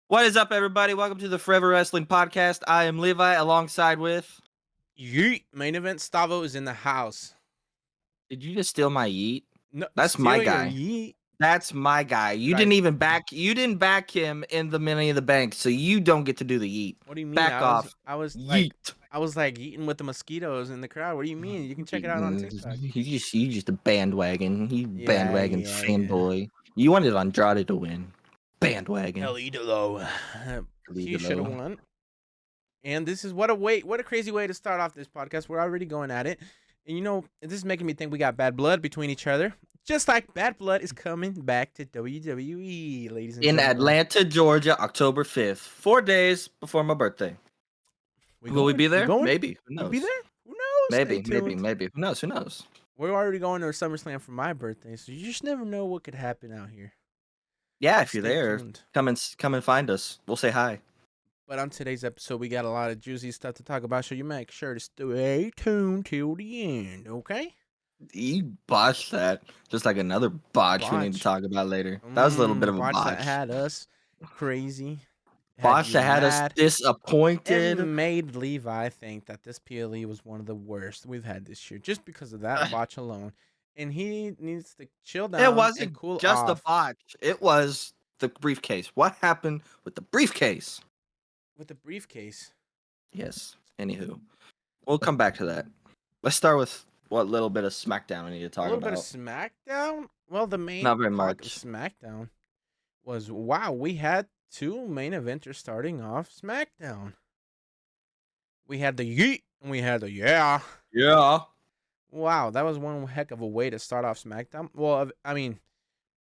What is up, everybody? Welcome to the Forever Wrestling Podcast. I am Levi, alongside with. Yeet. Main event Stavo is in the house. Did you just steal my yeet? No, That's my steal your guy. yeet. That's my guy. You didn't even back. You didn't back him in the Money in the Bank, so you don't get to do the yeet. What do you mean? Back off. Yeet. Yeet. I was like eating with the mosquitoes in the crowd. What do you mean? You can check it out on TikTok. You just a bandwagon. You bandwagon Yeah. fanboy. You wanted Andrade to win. Bandwagon. El Idolo. He should have won. And this is what a crazy way to start off this podcast. We're already going at it. And this is making me think we got bad blood between each other. Just like bad blood is coming back to WWE, ladies and In gentlemen. Atlanta, Georgia, October 5th. 4 days before my birthday. Will we be there? Maybe. Who knows? We'll be there? Who knows? Maybe. Who knows? We're already going to a SummerSlam for my birthday, so you just never know what could happen out here. Yeah, if you're there, come and find us. We'll say hi. But on today's episode, we got a lot of juicy stuff to talk about, so you make sure to stay tuned till the end, okay? You botched that. Just like another botch we need to talk about later. That was a little bit of a botch. That had us crazy. Botch that had us disappointed. It made Levi think that this PLE was one of the worst we've had this year, just because of that botch alone. And he needs to chill down. It wasn't cool just off. the botch. It was the briefcase. What happened with the briefcase? With the briefcase? Yes. Anywho, we'll come back to that. Let's start with what little bit of SmackDown we need to talk about. A little bit of SmackDown? Well, the main not very part much. of SmackDown was, wow, we had two main eventers starting off SmackDown. We had the yeet and we had the yeah. Yeah. Wow, that was one heck of a way to start off SmackDown. Well, I mean,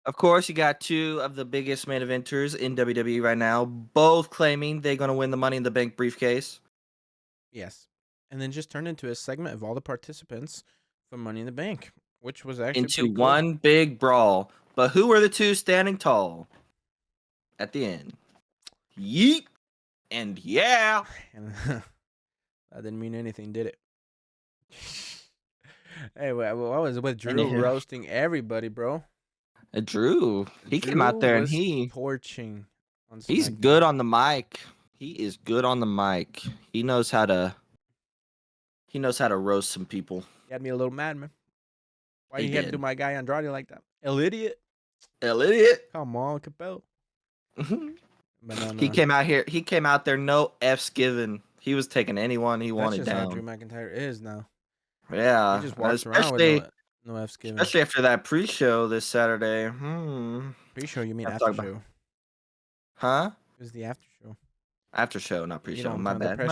of course, you got two of the biggest main eventers in WWE right now, both claiming they're going to win the Money in the Bank briefcase. Yes. And then just turned into a segment of all the participants for Money in the Bank, which was actually into pretty cool. One big brawl. But who were the two standing tall at the end? Yeet and yeah. And that didn't mean anything, did it? Hey, I was with Drew roasting everybody, bro. Drew, he came out there and he torching. He's good on the mic. He is good on the mic. He knows how to roast some people. He had me a little mad, man. Why you had to do my guy Andrade like that? El idiot. Come on, Capel. He came out there, no F's given. He was taking anyone he wanted down. That's just how Drew McIntyre is now. Yeah, he just walks around with no F's given. Especially after that pre-show this Saturday. Pre-show? You mean after show? Huh? It was the after show. After show, not pre-show. My bad. You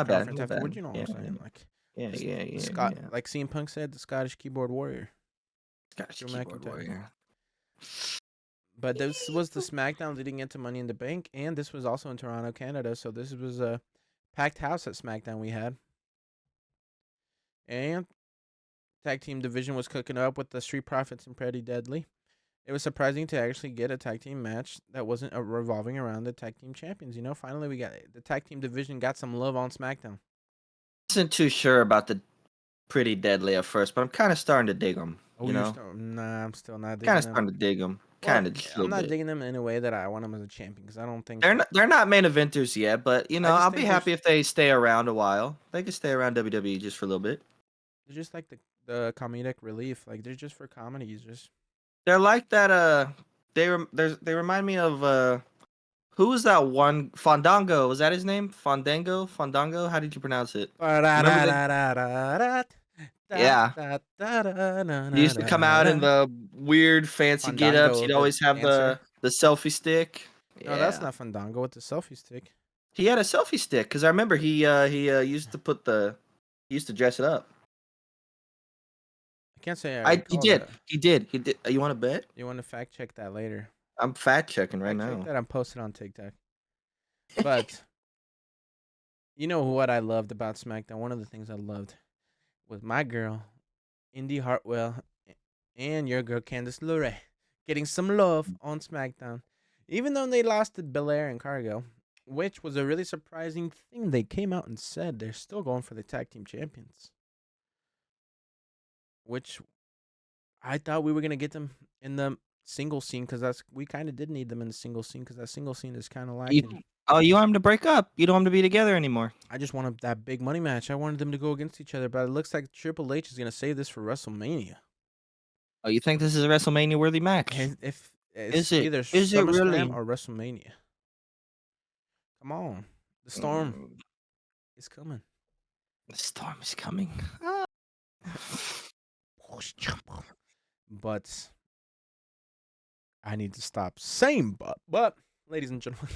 know what I'm saying? Like, yeah. Like CM Punk said, the Scottish keyboard warrior. Scottish keyboard warrior. But this was the SmackDown leading into Money in the Bank, and this was also in Toronto, Canada. So this was a packed house at SmackDown we had. And tag team division was cooking up with the Street Profits and Pretty Deadly. It was surprising to actually get a tag team match that wasn't revolving around the tag team champions. Finally we got the tag team division got some love on SmackDown. I wasn't too sure about the Pretty Deadly at first, but I'm kind of starting to dig them. Nah, I'm still not digging them. Kind of starting to dig them. I'm not digging them in a way that I want them as a champion because I don't think they're not main eventers yet. But I'll be happy if they stay around a while. They can stay around WWE just for a little bit. They're just like the comedic relief. Like they're just for comedy. They're like that. They remind me of who was that one? Fandango, was that his name? Fandango. How did you pronounce it? Yeah. He used to come out in the weird fancy get-ups. He'd always have the selfie stick. No, that's not Fandango with the selfie stick. He had a selfie stick because I remember he used to dress it up. I can't say He did. You want to bet? You want to fact check that later? I'm fact checking right now. That I'm posted on TikTok. But you know what I loved about SmackDown? One of the things I loved was my girl, Indy Hartwell, and your girl, Candice LeRae, getting some love on SmackDown. Even though they lost to Belair and Cargo, which was a really surprising thing. They came out and said they're still going for the tag team champions. Which I thought we were going to get them in the single scene because we kind of did need them in the single scene because that single scene is kind of lacking. Oh, you want them to break up? You don't want them to be together anymore? I just wanted that big money match. I wanted them to go against each other, but it looks like Triple H is gonna save this for WrestleMania. Oh, you think this is a WrestleMania worthy match? If Is it's it? either Is it SummerSlam really? or WrestleMania. Come on, the storm Mm, is coming. the storm is coming. Ah. But I need to stop saying but ladies and gentlemen,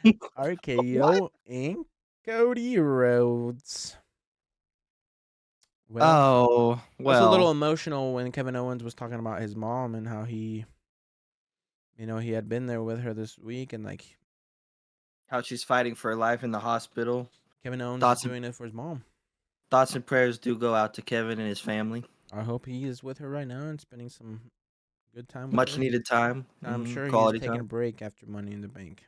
What? RKO and Cody Rhodes. Well, Oh, I was a little well, emotional when Kevin Owens was talking about his mom and how he had been there with her this week, and like how she's fighting for her life in the hospital. Kevin Owens is Thoughts and doing it for his mom. thoughts and prayers do go out to Kevin and his family. I hope he is with her right now and spending some good time with Much her. needed time, I'm sure he's quality taking a time, break after Money in the Bank.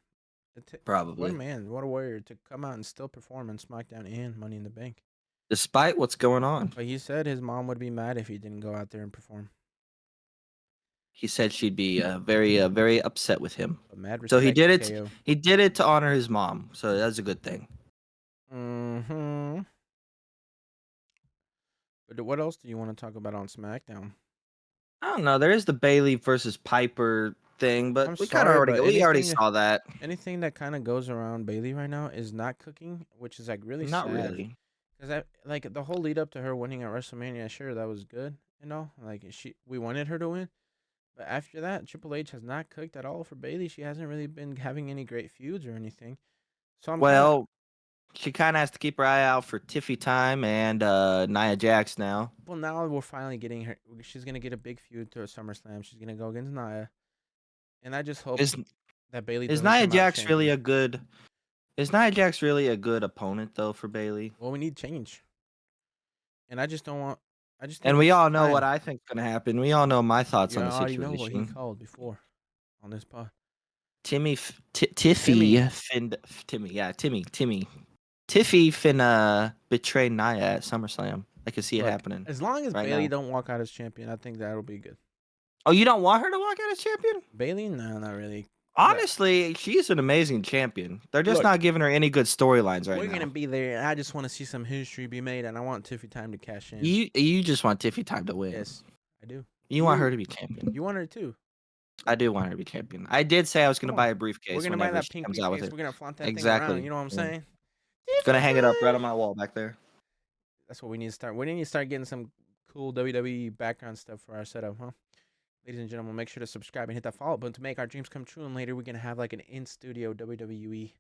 What a probably. man, what a warrior to come out and still perform in SmackDown and Money in the Bank. Despite what's going on, But he said his mom would be mad if he didn't go out there and perform. he said she'd be very upset with him. But mad So he respect did to it. KO. He did it to honor his mom. So that's a good thing. Mm-hmm. But what else do you want to talk about on SmackDown? I don't know. There is the Bailey versus Piper thing, I'm but sorry, but we already saw that. anything that kind of goes around Bailey right now is not cooking, which is like really Not sad. really. Because I like the whole lead up to her winning at WrestleMania. Sure, that was good, like we wanted her to win. But after that, Triple H has not cooked at all for Bailey. She hasn't really been having any great feuds or anything. So I'm kind of Well, she kind of has to keep her eye out for Tiffy Time and Nia Jax now. well, now we're finally getting her. She's gonna get a big feud to a SummerSlam. She's gonna go against Nia, and I just hope Is that Bailey is doesn't Nia come out Jax really champion. a good? Is Nia Jax really a good opponent though for Bailey? Well, we need change, and I just don't want. I just And think we it's all know what time. I think's gonna happen. We all know my thoughts You on the already know what he situation. called before on this pod. Tiffy Timmy, Tiffy finna betray Nia at SummerSlam. I can see it look, happening as long as right Bailey now. don't walk out as champion, I think that'll be good. Oh, you don't want her to walk out as champion? Bailey, no, not really. 'Cause Honestly, she's an amazing champion. They're just look, not giving her any good storylines right we're gonna now. be there. And I just want to see some history be made, and I want Tiffy Time to cash in. You just want Tiffy Time to win. Yes, I do. You want her to be champion. You want her too. I do want her to be champion. I did say I was Come gonna on, buy a we're briefcase gonna buy whenever that she pink comes out with briefcase. it. We're gonna flaunt that thing around. Exactly. You know what I'm Yeah. saying? Gonna Tiffy hang it up right on Time. my wall back there. That's what we need to start. We need to start getting some cool WWE background stuff for our setup, huh? Ladies and gentlemen, make sure to subscribe and hit that follow button to make our dreams come true. And later, we're gonna have like an in studio WWE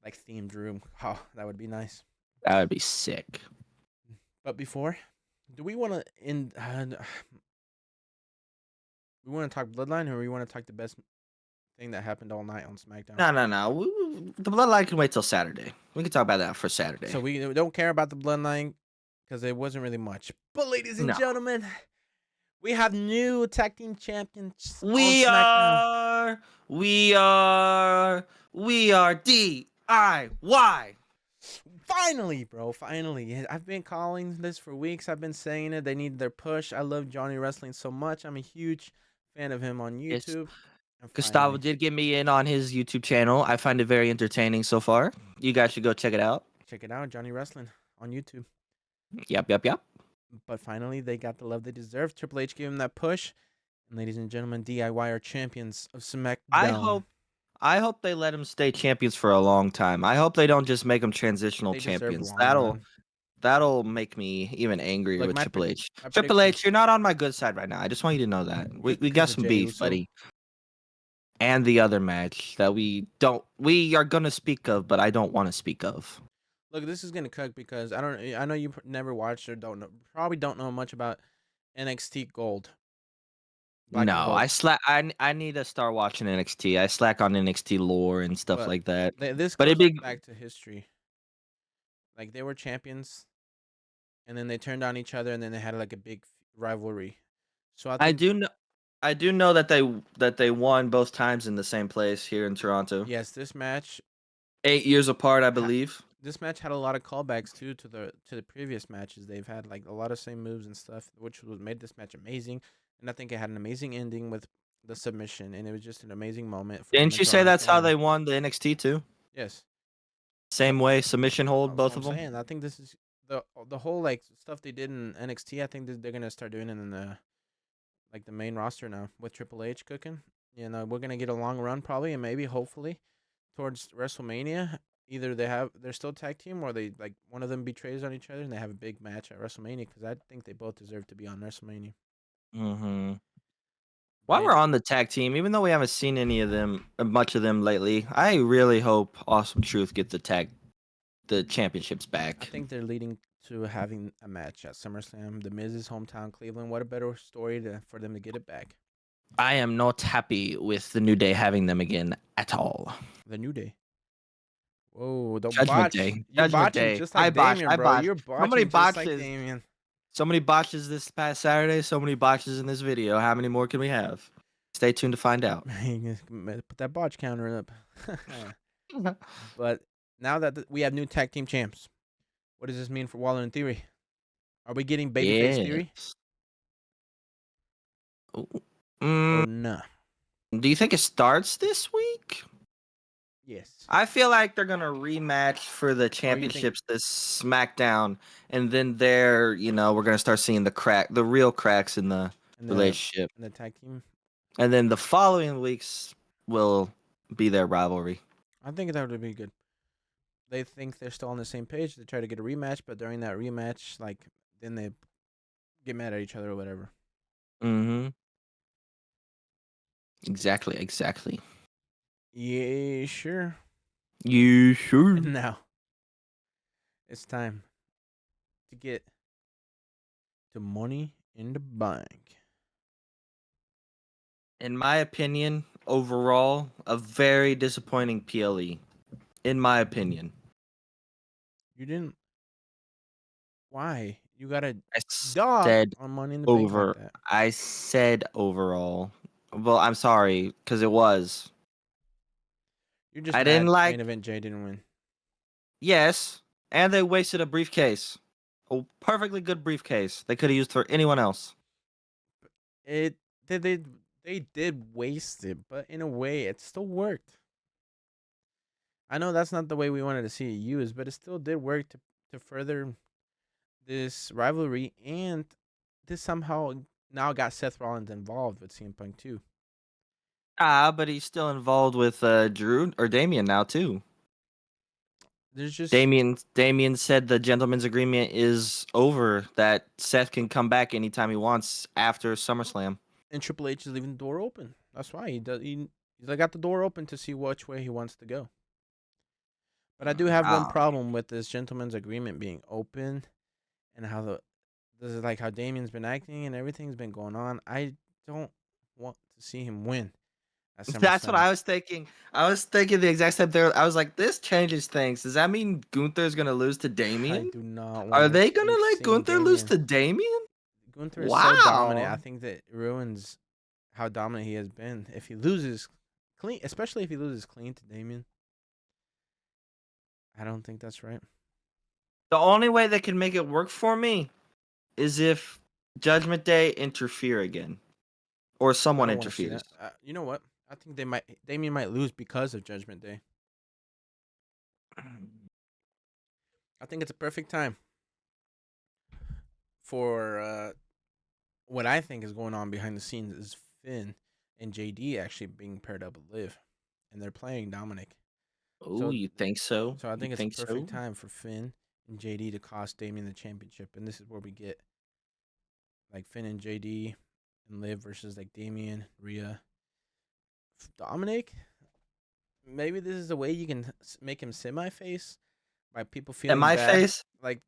like themed room. Oh, that would be nice. That would be sick. But before, do we want to end? We want to talk Bloodline, or we want to talk the best thing that happened all night on SmackDown? No. The bloodline can wait till Saturday. We can talk about that for Saturday. So we don't care about the Bloodline because it wasn't really much. But ladies and No. gentlemen, we have new tag team champions on We SmackDown. are we are we are DIY. Finally, bro, finally. I've been calling this for weeks. I've been saying it. They need their push. I love Johnny Wrestling so much. I'm a huge fan of him on Yes. YouTube. And Gustavo finally, did get me in on his YouTube channel. I find it very entertaining so far. You guys should go check it out. check it out, Johnny Wrestling on YouTube. Yep. But finally, they got the love they deserve. Triple H gave him that push. And ladies and gentlemen, DIY are champions of I SmackDown. hope I hope they let him stay champions for a long time. I hope they don't just make them transitional They deserve a champions. long run. That'll make me even angrier Look, with Triple H. my Triple prediction. H, you're not on my good side right now. I just want you to know that. We got Because of some Jey beef, Uso. buddy. And the other match that we are gonna speak of, but I don't want to speak of. Look, this is gonna cook because I know you never watched or probably don't know much about NXT Gold, Black and No, Gold. I need to start watching NXT. I slack on NXT lore and stuff But like that. this But it'd goes be back to history. Like they were champions, and then they turned on each other, and then they had like a big rivalry. So I I think do know I do know that they won both times in the same place here in Toronto. yes, this match 8 years apart, I ha- believe. this match had a lot of callbacks too to the previous matches. They've had like a lot of same moves and stuff, which was made this match amazing. And I think it had an amazing ending with the submission, and it was just an amazing moment for them Didn't to you go say on that's how together. they won the NXT too? Yes. Same way, submission hold, That's what both I'm of them. saying. I think this is the whole like stuff they did in NXT. I think that they're gonna start doing it in the like the main roster now with Triple H cooking. You know, we're gonna get a long run probably, and maybe hopefully towards WrestleMania. Either they're still tag team, or they like one of them betrays on each other, and they have a big match at WrestleMania. Because I think they both deserve to be on WrestleMania. Mm-hmm. While we're They on the tag team, even though we haven't seen any of them, much of them lately, I really hope Awesome Truth get the championships I back. think they're leading to having a match at SummerSlam. The Miz's hometown, Cleveland. What a better story for them to get it back. I am not happy with the New Day having them again at all. The New Day. Whoa, don't Judgment botch. Day. You're Judgment botching Day. just I like botched. Damien, I bro. botched. You're Somebody botching just like botches. Damien. So many botches this past Saturday. So many botches in this video. How many more can we have? Stay tuned to find out. Put that botch counter up. But now that we have new tag team champs, what does this mean for Waller and Theory? Are we getting babyface Theory Yes. or Mm, nah? do you think it starts this week? Yes. I feel like they're gonna rematch for the Or you think championships this SmackDown, and then we're gonna start seeing the real cracks in the in the relationship, in the tag team? and then the following weeks will be their rivalry. I think that would be good. They think they're still on the same page. They try to get a rematch, but during that rematch, like then they get mad at each other or whatever. Mm-hmm. Exactly. Exactly. Yeah, sure. You sure? And now it's time to get to Money in the Bank. In my opinion, overall, a very disappointing PLE. In my opinion, You didn't. Why? You got a I dog said on Money in the Bank like over. that. I said overall. Well, I'm sorry because it was. You're just I didn't mad like. main event Jay didn't win. Yes, and they wasted a briefcase, a perfectly good briefcase. They could have used for anyone else. It they did waste it, but in a way, it still worked. I know that's not the way we wanted to see it used, but it still did work to further this rivalry, and this somehow now got Seth Rollins involved with CM Punk too. But he's still involved with Drew or Damien now too. There's just Damien said the gentleman's agreement is over. That Seth can come back anytime he wants after SummerSlam. and Triple H is leaving the door open. That's why he's like got the door open to see which way he wants to go. But I do have one Ah, problem with this gentleman's agreement being open and how this is like how Damien's been acting and everything's been going on. I don't want to see him win at that's what SummerSlam. I was thinking. I was thinking the exact same thing. I was like, this changes things. Does that mean Gunther's gonna lose to I Damien? do not want Are to they gonna keep let seeing Gunther lose Damien. to Damien? Gunther is so dominant. I Wow. think that ruins how dominant he has been. If he loses clean, especially if he loses clean to Damien, I don't think that's right. The only way they can make it work for me is if Judgment Day interfere again, or I someone don't want to see interferes. that. You know what? I think Damien might lose because of Judgment Day. I think it's a perfect time for what I think is going on behind the scenes is Finn and JD actually being paired up with Liv, and they're playing Dominic. Oh, So, you think so? so I You think it's a think perfect so? time for Finn and JD to cost Damien the championship, and this is where we get like Finn and JD and Liv versus like Damien, Rhea, Dominic. Maybe this is a way you can make him semi-face by people In feeling my bad. face, Like,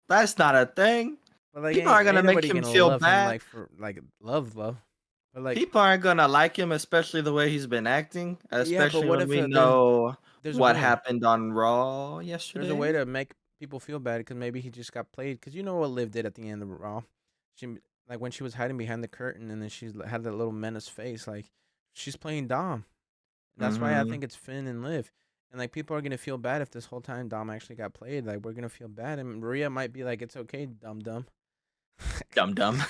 that's not a thing. but like People are ain't gonna ain't make nobody him gonna feel love him bad. like for like love. But like, People aren't gonna like him, especially the way he's been acting. yeah. But Especially what when if we there's know there's a what way? happened on Raw There's a way yesterday. to make people feel bad because maybe he just got played. Because you know what Liv did at the end of Raw, she like when she was hiding behind the curtain and then she had that little menace face. Like she's playing Dom. And that's why I Mm-hmm. think it's Finn and Liv. And like people are gonna feel bad if this whole time Dom actually got played. Like we're gonna feel bad, and Maria might be like, "It's okay, dum dum." Dum dum.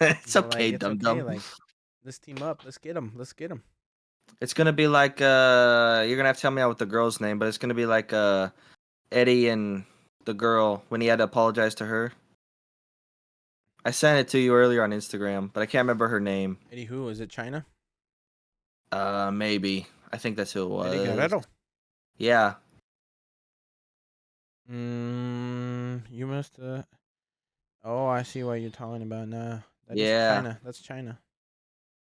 It's But like okay, it's dum okay. dum. Like let's team up. Let's get him. Let's get him. It's gonna be like you're gonna have to tell me out with the girl's name, but it's gonna be like Eddie and the girl when he had to apologize to her. I sent it to you earlier on Instagram, but I can't remember her name. Eddie who? Is it China? Maybe. I think that's who it Eddie was. Guerrero. Yeah. You must. Oh, I see what you're talking about now. That is Yeah. China. That's China.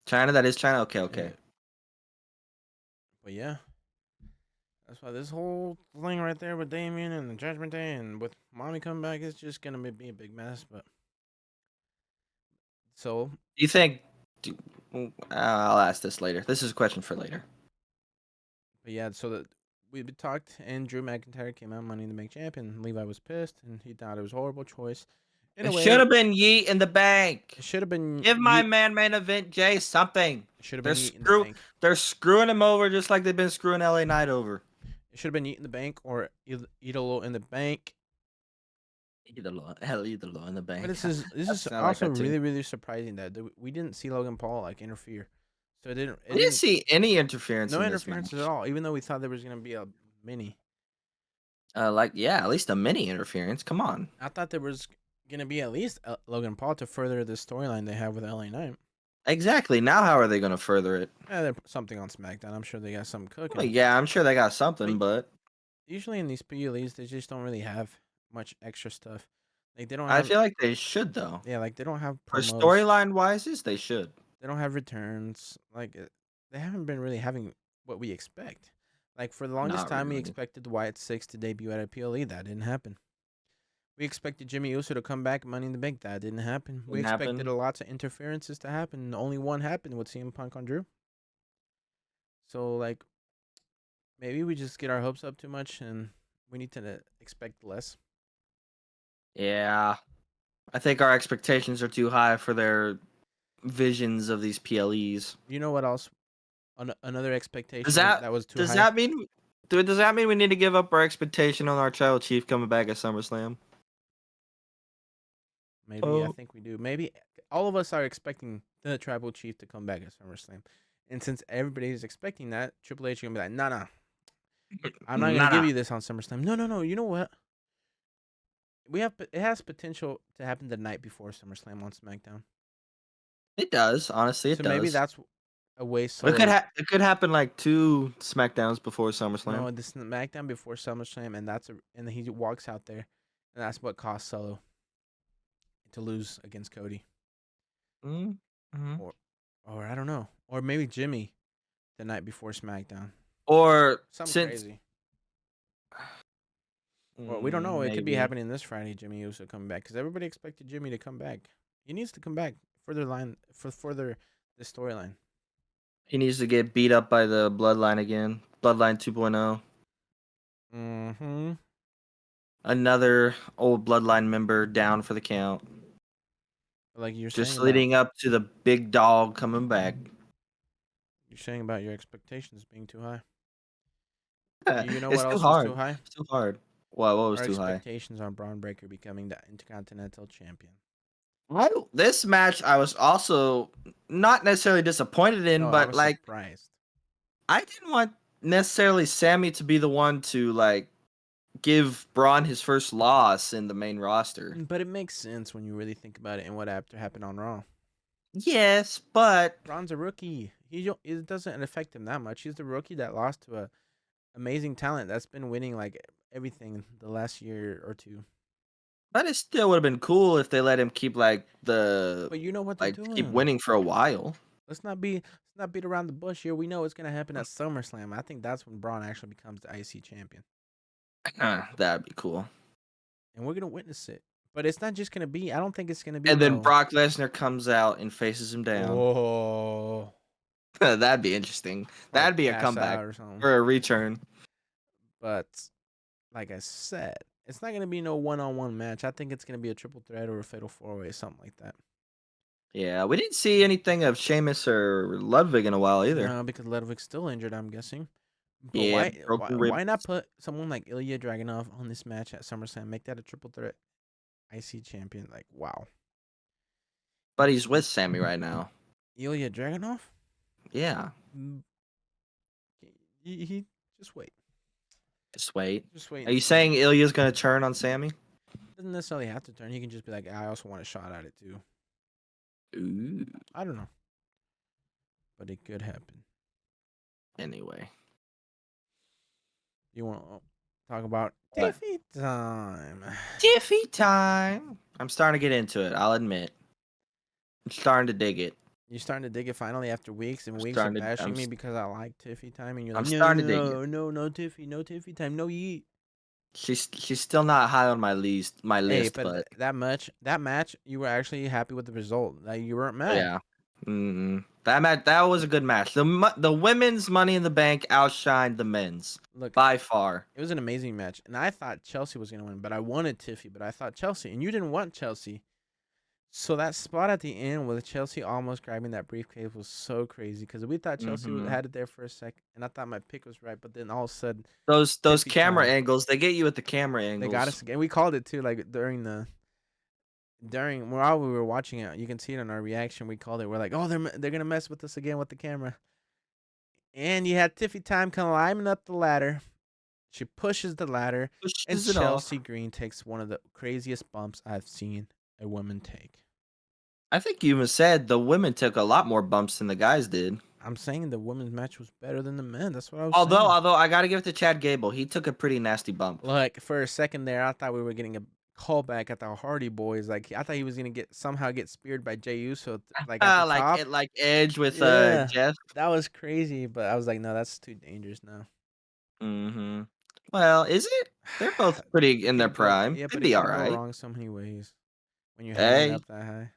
China, that is China? Okay, Yeah. okay. But yeah, that's why this whole thing right there with Damien and the Judgment Day and with Mommy coming back is just gonna be a big mess. But so, Do you think I'll ask this later. This is a question for later. but yeah, so that we talked and Drew McIntyre came out Money in the Bank champion. Levi was pissed and he thought it was a horrible choice. In a It way, should have been Yeet in the bank. it should have been Give my man main event Jay something. It should have They're been Yeet in the screw Bank. they're screwing him over just like they've been screwing LA Knight over. It should have been Yeet in the Bank or Idolo in the Bank. Hell, Idolo in the But bank. this is I like also that too. really surprising that we didn't see Logan Paul like interfere. So I didn't see any interference no in this interference at match. all. Even though we thought there was gonna be a mini, At least a mini interference. Come on. I thought there was gonna be at least Logan Paul to further the storyline they have with LA Knight. Exactly. Now how are they going to further it? There's something on SmackDown. I'm sure they got something Well, cooking. yeah, I'm sure they got something, but Usually in these PLEs, they just don't really have much extra stuff. Like they don't I have feel like they should though. like they don't have For promos. storyline wises, they should. They don't have returns. Like they haven't been really having what we expect. Like for the longest Not time, we really. expected Wyatt Six to debut at a PLE. That didn't happen. We expected Jimmy Uso to come back Money in the Bank. That didn't happen. We Didn't expected happen. a lots of interferences to happen. And only one happened with CM Punk on Drew. So like maybe we just get our hopes up too much and we need to expect less. Yeah. I think our expectations are too high for their visions of these PLEs. You know what else? Another Does expectation that that was too does high. that mean does that mean we need to give up our expectation on our tribal chief coming back at SummerSlam? Maybe I Oh, think we do. Maybe all of us are expecting the tribal chief to come back at SummerSlam, and since everybody is expecting that, Triple H is gonna be like, "Nah, nah, I'm not gonna give nah. you this on SummerSlam." No, no, no. You know what? It has potential to happen the night before SummerSlam on SmackDown. It does. Honestly, it So maybe does. that's a way Solo. It could happen like 2 SmackDowns before SummerSlam. No, this SmackDown before SummerSlam, and he walks out there, and that's what cost Solo to lose against Cody, Mm-hmm. or I don't know, or maybe Jimmy the night before SmackDown. Or Something since crazy. Well, we don't know. It could be maybe happening this Friday. Jimmy Uso coming back because everybody expected Jimmy to come back. He needs to come back further the storyline. he needs to get beat up by the Bloodline again. Bloodline 2.0. Mm-hmm. Another old Bloodline member down for the count. Like Just leading up to the big dog coming back. you're saying about your expectations being too high. You know It's what too else was too hard. high? It's too hard. What was Our too high? expectations on Braun Breaker becoming the Intercontinental Champion. This match I was also not necessarily disappointed in, No, I but was like surprised. I didn't want necessarily Sammy to be the one to like give Braun his first loss in the main roster. But it makes sense when you really think about it and what happened on Raw. Yes, but Braun's a rookie. It doesn't affect him that much. He's the rookie that lost to a amazing talent that's been winning like everything the last year or two. it still would have been cool if they let him keep But you know what they're keep doing. winning for a while. Let's not beat around the bush here. We know it's gonna happen at SummerSlam. I think that's when Braun actually becomes the IC champion, That'd be cool. and we're gonna witness it. But it's not just gonna be. I don't think it's gonna be And then no. Brock Lesnar comes out and faces him down. Oh, That'd be interesting. or That'd be a pass comeback out or something. or a return. But like I said, it's not gonna be no one-on-one match. I think it's gonna be a triple threat or a fatal four-way, something like that. Yeah, we didn't see anything of Sheamus or Ludwig in a while either. No, because Ludwig's still injured, I'm guessing. But Yeah, why broken why ribs. not put someone like Ilya Dragunov on this match at SummerSlam? Make that a triple threat IC champion. Like wow, But he's with Sammy right now. Ilya Dragunov. Yeah. he just wait. Just wait. Just wait Are and you see. saying Ilya's gonna turn on Sammy? Doesn't necessarily have to turn. He can just be like, I also want a shot at it too. Ooh. I don't know, but it could happen. Anyway. You want to talk about What? Tiffy time? Tiffy time. I'm starting to get into it. I'll admit. I'm starting to dig it. You're starting to dig it finally after weeks and I'm weeks of starting to. bashing me because I like Tiffy time, and you're I'm like, starting to dig it. no Tiffy, no Tiffy time, no yeet. She's still not high on my list. My Hey, list, but but that match, you were actually happy with the result. Like you weren't mad. yeah. That was a good match. The women's Money in the Bank outshined the men's Look, by far. it was an amazing match, and I thought Chelsea was gonna win, but I wanted Tiffy, but I thought Chelsea, and you didn't want Chelsea. So that spot at the end with Chelsea almost grabbing that briefcase was so crazy because we thought Chelsea hmm had it there for a second, and I thought my pick was right, but then all of a sudden, Those Tiffy camera time, angles, they get you with the camera they got angles. us again. We called it too, like during while we were watching it. You can see it in our reaction. We called it. We're like, oh, they're gonna mess with us again with the camera. And you had Tiffy time climbing up the ladder. She pushes the ladder, and Pushes it off. Chelsea Green takes one of the craziest bumps I've seen a woman take. I think you even said the women took a lot more bumps than the guys did. I'm saying the women's match was better than the men. That's what I was Although, saying. although I gotta give it to Chad Gable, he took a pretty nasty bump. Like for a second there, I thought we were getting a callback at the Hardy Boys. Like I thought he was gonna somehow get speared by Jey Uso, like at the Like top. it, like Edge with Yeah, Jeff. that was crazy. But I was like, no, that's too dangerous now. hmm Well, is it? They're both pretty in their prime. Yeah, They'd but it be all can go right. wrong so many ways when you're hanging Hey, up that high.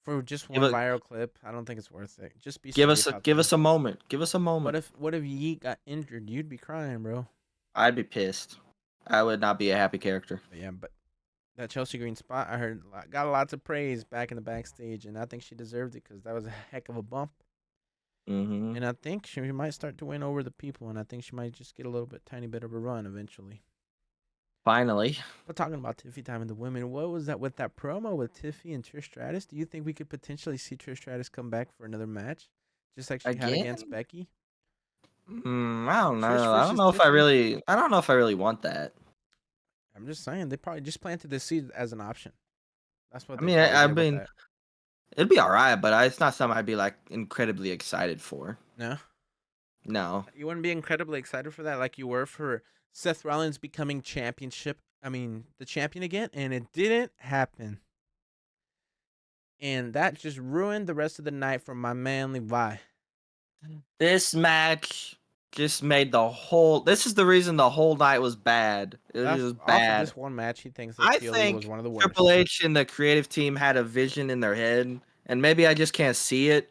For just give one a viral clip, I don't think it's worth it. Just be give us safe a out give there. us a moment. Give us a What moment. if Yeet got injured? You'd be crying, bro. I'd be pissed. I would not be a happy character. But yeah, but that Chelsea Green spot, I heard got lots of praise back in the backstage, and I think she deserved it because that was a heck of a bump. hmm And I think she might start to win over the people, and I think she might just get a little bit, tiny bit of a run eventually. Finally, But talking about Tiffy time and the women, what was that with that promo with Tiffy and Trish Stratus? Do you think we could potentially see Trish Stratus come back for another match, just like she had against again. Becky? I don't Trish know. I don't versus know if I Tiffy. really. I don't know if I really want that. I'm just saying they probably just planted the seed as an option. That's what I they mean, probably I did with mean, that. it'd be all right, but it's not something I'd be like incredibly excited for. No, No. you wouldn't be incredibly excited for that, like you were for Seth Rollins becoming championship. I mean, the champion again, and it didn't happen. And that just ruined the rest of the night for my man Levi. This match just made the whole. This is the reason the whole night was bad. It was just Off of bad. this one match, he thinks that I PLE was think one of the Triple worst. H and the creative team had a vision in their head, and maybe I just can't see it.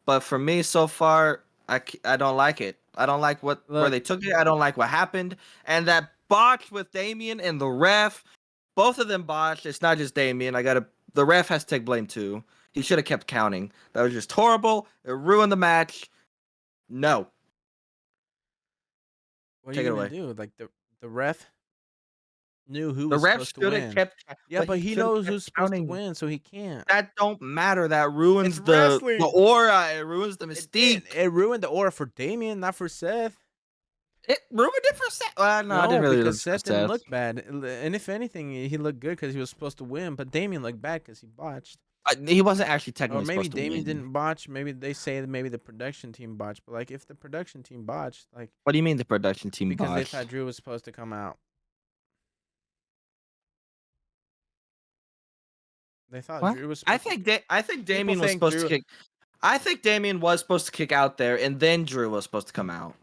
But for me, so far, I don't like it. I don't like where they Look, took it. I don't like what happened, and that botch with Damien and the ref. Both of them botched. It's not just Damien. The ref has to take blame too. He should have kept counting. That was just horrible. It ruined the match. No, what are take you it gonna away. do? Like the ref knew who The was ref supposed to should have win. kept, Yeah, but but he he should have knows kept who's supposed to counting. win, so he can't. That don't matter. That It's ruins the wrestling. aura. It ruins the It did. mystique. It ruined the aura for Damien, not for Seth. It ruined it for Seth. Well, no, I didn't No, really because lose for Seth didn't Seth. look bad, and if anything, he looked good because he was supposed to win. But Damien looked bad because he botched. He wasn't actually Or technically maybe supposed to Damien win. didn't botch. Maybe they say that maybe the production team botched. But like, if the production team botched, like What do you mean the production team because they botched? thought Drew was supposed to come out, they thought What? Drew was supposed to. I think People Damien was think supposed to Drew. kick. I think Damien was supposed to kick out there, and then Drew was supposed to come out.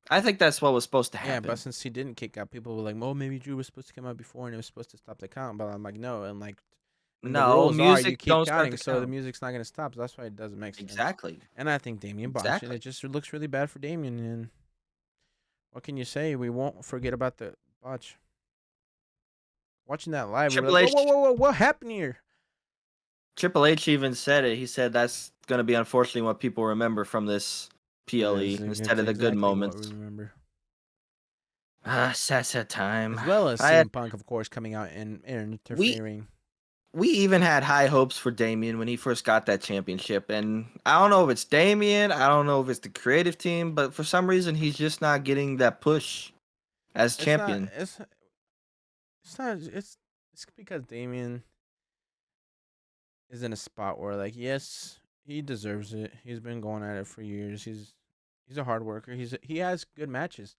I think that's what was supposed to Yeah, but happen. since he didn't kick out, people were like, "Oh, maybe Drew was supposed to come out before and it was supposed to stop the count." But I'm like, no, and like, and the No, rules are you music keep don't start counting, the so the count. music's not gonna stop. So that's why it doesn't make sense. Exactly. And I think Damien botched it. Exactly. It just looks really bad for Damien. And what can you say? We won't forget about the botch. Watching that live, we were Triple like, "Whoa, H whoa, whoa, whoa! What happened here?" Triple H even said it. He said that's gonna be unfortunately what people remember from this PLE It's instead of the good exactly what we moments. remember. Sad time. As well as I CM Punk, of course, coming out and we interfering. we even had high hopes for Damien when he first got that championship, and I don't know if it's Damien, I don't know if it's the creative team, but for some reason he's just not getting that push as It's not. champion. It's not. It's because Damien is in a spot where, like, yes, he deserves it. He's been going at it for years. He's a hard worker. He has good matches.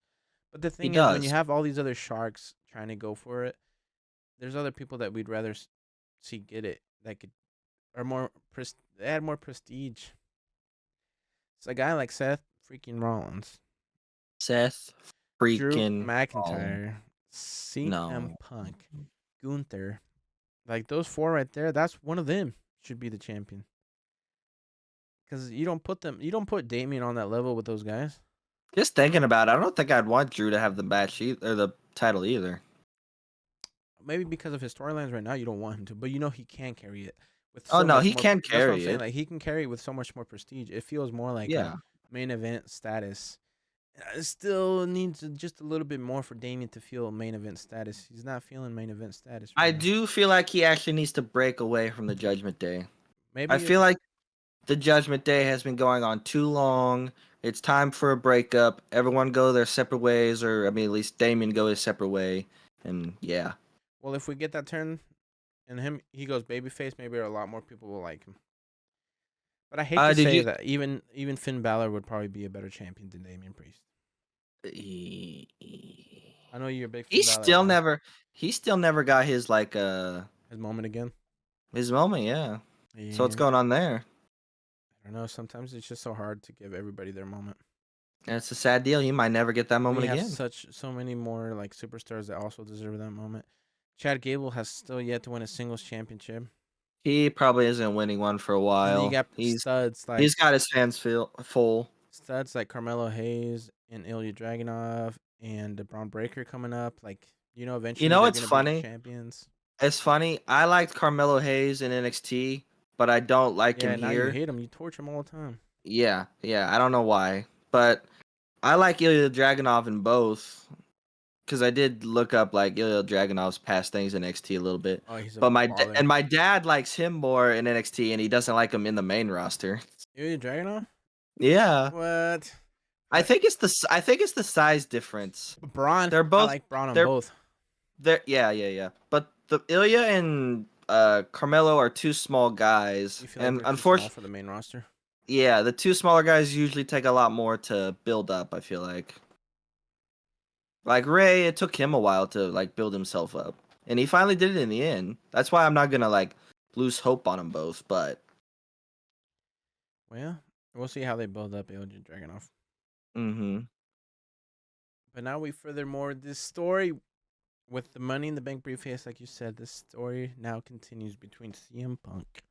But the He thing is, when you does. have all these other sharks trying to go for it, there's other people that we'd rather see get it that could are more they add more prestige. It's a guy like Seth freaking Rollins, Seth Drew freaking Rollins. McIntyre, CM No. Punk, Gunther. Like those four right there, that's one of them should be the champion. Because you don't put Damien on that level with those guys. Just thinking about it, I don't think I'd want Drew to have the match either, or the title either. Maybe because of his storylines right now, you don't want him to, but you know he can carry it with Oh so no, much he more. can That's what I'm carry saying. it. Like he can carry it with so much more prestige. It feels more like a Yeah. main event status. It still needs just a little bit more for Damien to feel main event status. He's not feeling main event status right I now. do feel like he actually needs to break away from the Judgment Day. I Maybe feel it's like the Judgment Day has been going on too long. It's time for a breakup. Everyone go their separate ways, or I mean, at least Damien go his separate way. And yeah, well, if we get that turn and he goes babyface, maybe a lot more people will like him. But I hate to did say you? that even Finn Balor would probably be a better champion than Damian Priest. He, I know you're a big he Finn Balor still guy. never, he still never got his His moment again. his moment. Yeah. So what's Yeah. going on there? I don't know. Sometimes it's just so hard to give everybody their moment. And it's a sad deal. He might never get that We moment have again. so many more like superstars that also deserve that moment. Chad Gable has still yet to win a singles championship. He probably isn't winning one for a And then you while. got He's got his hands full. studs like Carmelo Hayes and Ilya Dragunov and the Braun Breaker coming up. Like, You eventually know they're what's gonna be funny? champions. It's funny. I liked Carmelo Hayes in NXT, but I don't like him Yeah, now you here. hate him. You torture him all the time. Yeah, yeah. I don't know why, but I like Ilya Dragunov in both because I did look up like Ilya Dragunov's past things in NXT a little bit. Oh, he's a But baller. my dad likes him more in NXT, and he doesn't like him in the main roster. Ilya Dragunov? Yeah, What? I think it's the size difference. Braun. They're I both like Braun on they're both. yeah. But the Ilya and Carmelo are two small guys, You feel like and they're too small unfortunately, for the main roster? yeah, the two smaller guys usually take a lot more to build up. I feel like Ray, it took him a while to like build himself up, and he finally did it in the end. That's why I'm not gonna like lose hope on them both. But Well, we'll see how they build up Ilya Dragunov. mm-hmm. But now we furthermore this story with the Money in the Bank briefcase, like you said, this story now continues between CM Punk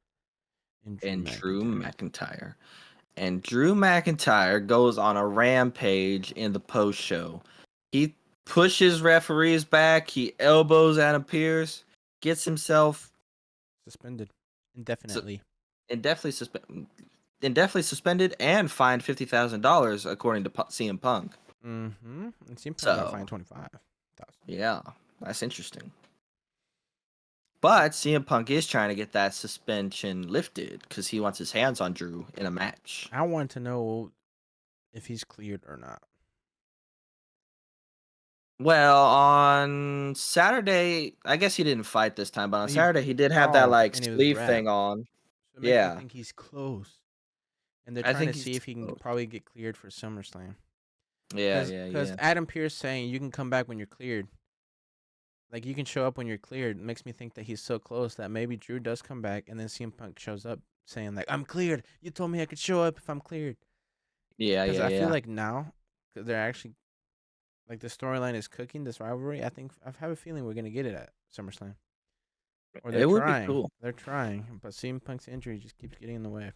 and Drew And Drew McIntyre. McIntyre. And Drew McIntyre goes on a rampage in the post show. He pushes referees back. He elbows Adam Pearce. Gets himself Suspended su- indefinitely. indefinitely suspended and fined $50,000 according to CM Punk. Mm-hmm. And CM Punk got So fined 25,000. yeah, that's interesting. But CM Punk is trying to get that suspension lifted because he wants his hands on Drew in a match. I want to know if he's cleared or not. Well, on Saturday, I guess he didn't fight this time, but on But he Saturday he did have that brawled like and he was sleeve thing wrapped. on. So it makes me Yeah, think he's close. And they're I trying think to he's see if he can close. probably get cleared for SummerSlam. Yeah, Because yeah. Adam Pearce saying you can come back when you're cleared. Like you can show up when you're cleared. It makes me think that he's so close that maybe Drew does come back and then CM Punk shows up saying like I'm cleared. You told me I could show up if I'm cleared. Yeah, Because yeah, I feel yeah. like now, because they're actually like the storyline is cooking this rivalry. I have a feeling we're gonna get it at SummerSlam. Or they're It would be trying. cool. They're trying, but CM Punk's injury just keeps getting in the way.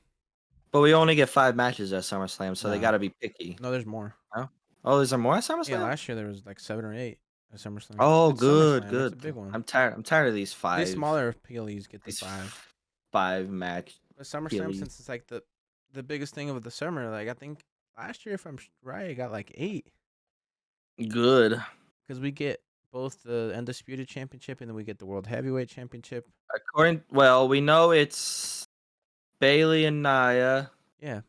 But we only get 5 matches at SummerSlam, so they Nah, got to be picky. no, there's more. Huh? Oh, is there more at Yeah, SummerSlam? last year there was like 7 or 8 at SummerSlam. Oh, It's good, SummerSlam. It's a good. big one. I'm tired. I'm tired of these These five, smaller PLEs get the these 5. 5 match But SummerSlam, Achilles. since it's like the biggest thing of the summer, like I think last year, if I'm right, it got like 8 Good. because we get both the undisputed championship, and then we get the world heavyweight championship. Well, we know it's Bailey and Nia, Yeah,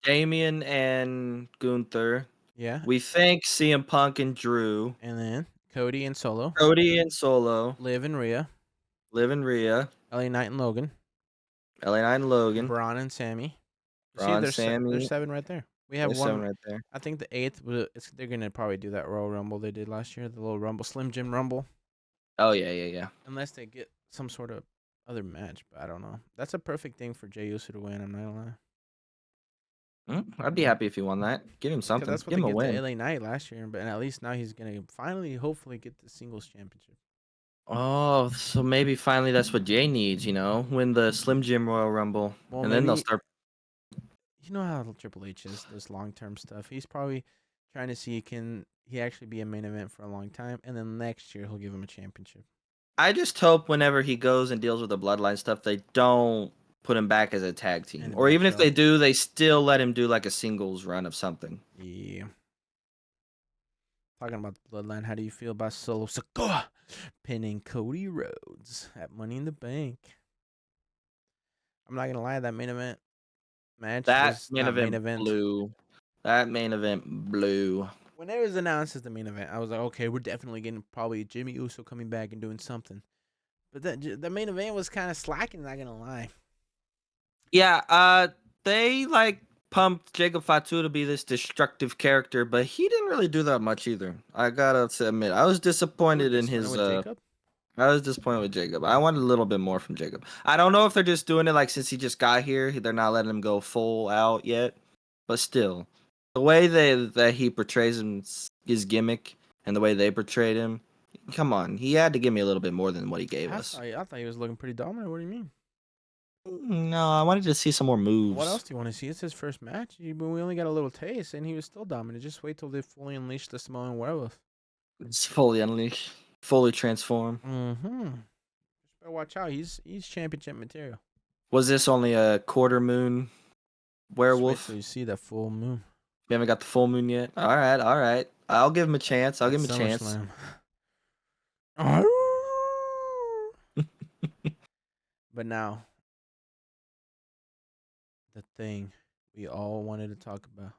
Damian and Gunther. yeah, We think CM Punk and Drew, and then Cody and Solo, Cody and Solo, Liv and Rhea, Liv and Rhea, LA Knight and Logan, LA Knight and Logan, Braun and Sammy. You see, Braun, there's Sammy. 7 right there. We have There's 7 one. right there. I think the 8th. They're gonna probably do that Royal Rumble they did last year, the little Rumble, Slim Jim Rumble, Oh yeah, yeah, yeah. unless they get some sort of other match. But I don't know. That's a perfect thing for Jey Uso to win. I'm not gonna lie. I'd be happy if he won that. Give him Because something. that's what Give they him a gave to win. LA Knight last year, but at least now he's gonna finally, hopefully, get the singles championship. Oh, so maybe finally that's what Jay needs, win the Slim Jim Royal Rumble, Well, and then they'll maybe start. you know how Triple H is, this long term stuff. He's probably trying to see can he actually be a main event for a long time, and then next year he'll give him a championship. I just hope whenever he goes and deals with the bloodline stuff, they don't put him back as a tag team, And or back even if they belt. do, they still let him do like a singles run of something. Yeah. Talking about the bloodline, how do you feel about Solo Sikoa pinning Cody Rhodes at Money in the Bank? I'm not gonna lie, that main event match That was main not main event event. blew. That main event blew. When it was announced as the main event, I was like, okay, we're definitely getting probably Jimmy Uso coming back and doing something. But the main event was kind of slacking. Not gonna lie. Yeah, they like pumped Jacob Fatu to be this destructive character, but he didn't really do that much either. I gotta admit, I was You were disappointed in disappointed his. with Jacob. I was disappointed with Jacob. I wanted a little bit more from Jacob. I don't know if they're just doing it like since he just got here, they're not letting him go full out yet. But still, the way that he portrays his gimmick, and the way they portrayed him, come on, he had to give me a little bit more than what he gave us. I thought he was looking pretty dominant. What do you mean? No, I wanted to see some more What moves. else do you want to see? It's his first match. We only got a little taste, and he was still dominant. Just wait till they fully unleash the Samoan werewolf. It's fully unleashed, fully transformed. Mm-hmm. Just better watch out. He's championship material. Was this only a quarter moon Just wait werewolf? till you see that full moon. We haven't got the full moon yet. All right, all right. I'll give him a chance. I'll At give him a chance. SummerSlam. But now, the thing we all wanted to talk about.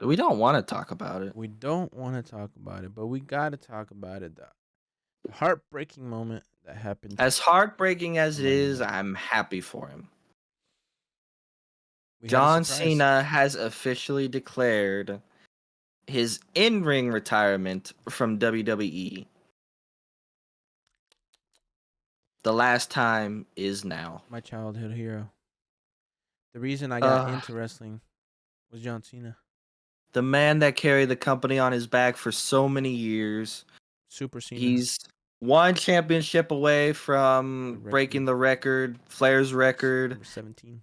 We don't want to talk about it. We don't want to talk about it, but we got to talk about it. The heartbreaking moment that happened. As heartbreaking as on it Monday is, night. I'm happy for him. We had a John surprise. Cena has officially declared his in-ring retirement from WWE. The last time is now. My childhood hero. The reason I got Uh, into wrestling was John Cena. the man that carried the company on his back for so many years. Super Cena. He's one championship away from The record. breaking the record, Flair's record. Number 17.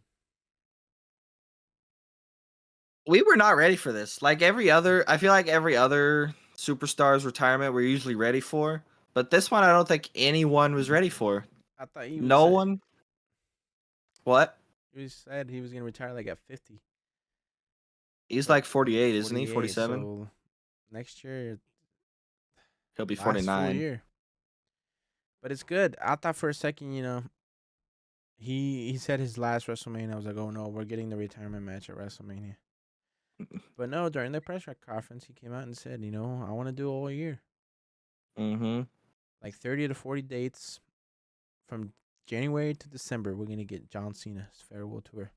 We were not ready for this. I feel like every other superstar's retirement we're usually ready for, but this one I don't think anyone was ready for. I thought he No one. What? He said he was gonna retire like at 50. He's like 48, isn't he? 48, 47. So next year, He'll be last full 49. year. But it's good. I thought for a second, he said his last WrestleMania. I was like, oh no, we're getting the retirement match at WrestleMania. But no, during the press conference, he came out and said, I want to do all year. Mm-hmm. Like 30 to 40 dates from January to December, we're going to get John Cena's farewell tour.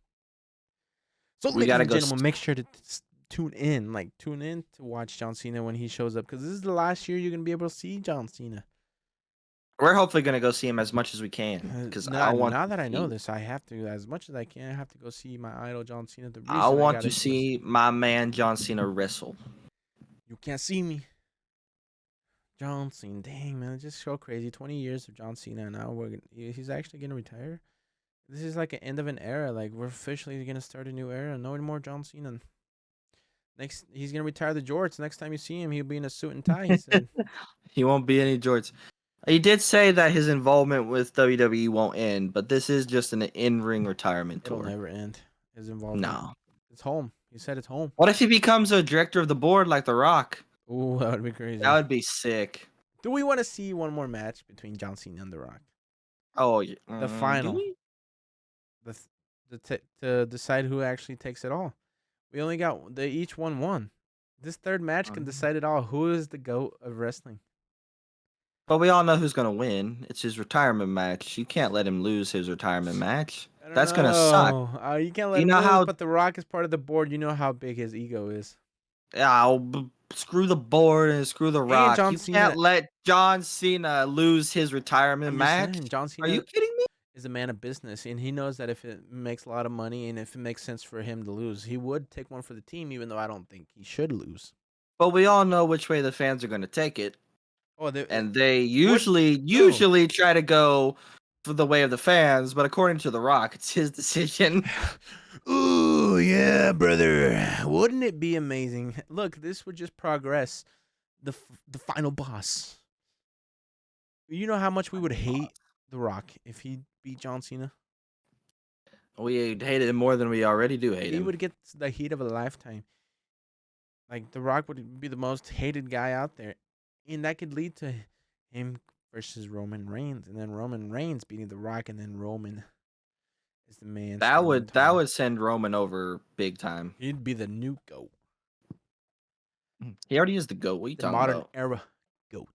So, We ladies gotta and go gentlemen, make sure to tune in. Tune in to watch John Cena when he shows up. Because this is the last year you're going to be able to see John Cena. We're hopefully gonna go see him as much as we can because I want. Now that I know this, I have to, as much as I can, I have to go see my idol, John Cena. The reason I want got to into this. see my man John Cena wrestle. You can't see me. John Cena, dang man, it's just so crazy. 20 years of John Cena, and now he's actually gonna retire. This is like an end of an era. Like we're officially gonna start a new era. No more John Cena. Next, he's gonna retire the jorts. Next time you see him, he'll be in a suit and tie. He said He won't be any jorts. He did say that his involvement with WWE won't end, but this is just an in-ring retirement it'll tour. never end. His involvement. No. It's home. He said it's home. What if he becomes a director of the board like The Rock? Ooh, that would be crazy. That would be sick. Do we want to see one more match between John Cena and The Rock? Oh, yeah. The Do final, we? the to decide who actually takes it all. We only got they each won one. This third match can Um, decide it all. Who is the GOAT of wrestling? But we all know who's gonna win. It's his retirement match. You can't let him lose his retirement match. I don't That's gonna suck. know. You can't Do let you him know lose, how? but The Rock is part of the board. You know how big his ego is. Screw the board and screw the And Rock. John You can't Cena, let John Cena lose his retirement I'm just match. saying, John Are you Cena kidding me? is a man of business, and he knows that if it makes a lot of money and if it makes sense for him to lose, he would take one for the team, even though I don't think he should lose. But we all know which way the fans are gonna take it. Oh, And they what? usually No. usually try to go for the way of the fans, but according to The Rock, it's his decision. Ooh, yeah, brother. Wouldn't it be amazing? Look, this would just progress the final boss. You know how much we would hate The Rock if he beat John Cena? We hate him more than we already do hate He him. would get the heat of a lifetime. Like The Rock would be the most hated guy out there, and that could lead to him versus Roman Reigns, and then Roman Reigns beating The Rock, and then Roman is the man That standing would that tall. would send Roman over big time. He'd be the new GOAT, He already is the GOAT. What are you the talking modern about? era GOAT.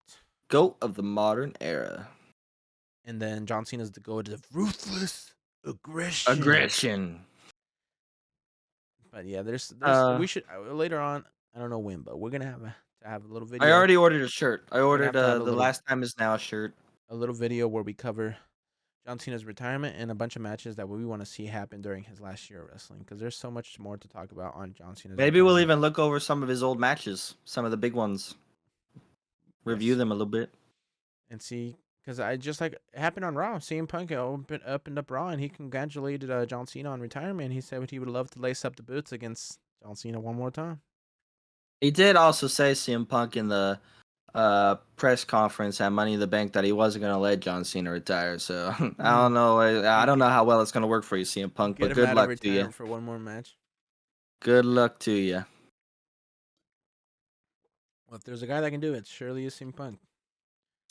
GOAT of the modern era. And then John Cena's the GOAT of ruthless aggression. Aggression. But yeah, there's Uh we should later on. I don't know when, but we're gonna to have a little I video. already ordered a shirt. I We're gonna ordered have to have the last time is now shirt. a little video where we cover John Cena's retirement and a bunch of matches that we want to see happen during his last year of wrestling. Because there's so much more to talk about on John Cena's Maybe we'll retirement. even look over some of his old matches, some of the big ones. Review Yes, them a little bit. and see, because I just like it happened on Raw. CM Punk opened up Raw, and he congratulated John Cena on retirement. He said he would love to lace up the boots against John Cena one more time. He did also say CM Punk in the press conference at Money in the Bank that he wasn't going to let John Cena retire. So I don't know. I don't know how well it's going to work for you, CM Punk. Get But him good out of luck to you. retirement for one more match. Good luck to you. Well, if there's a guy that can do it, surely is CM Punk.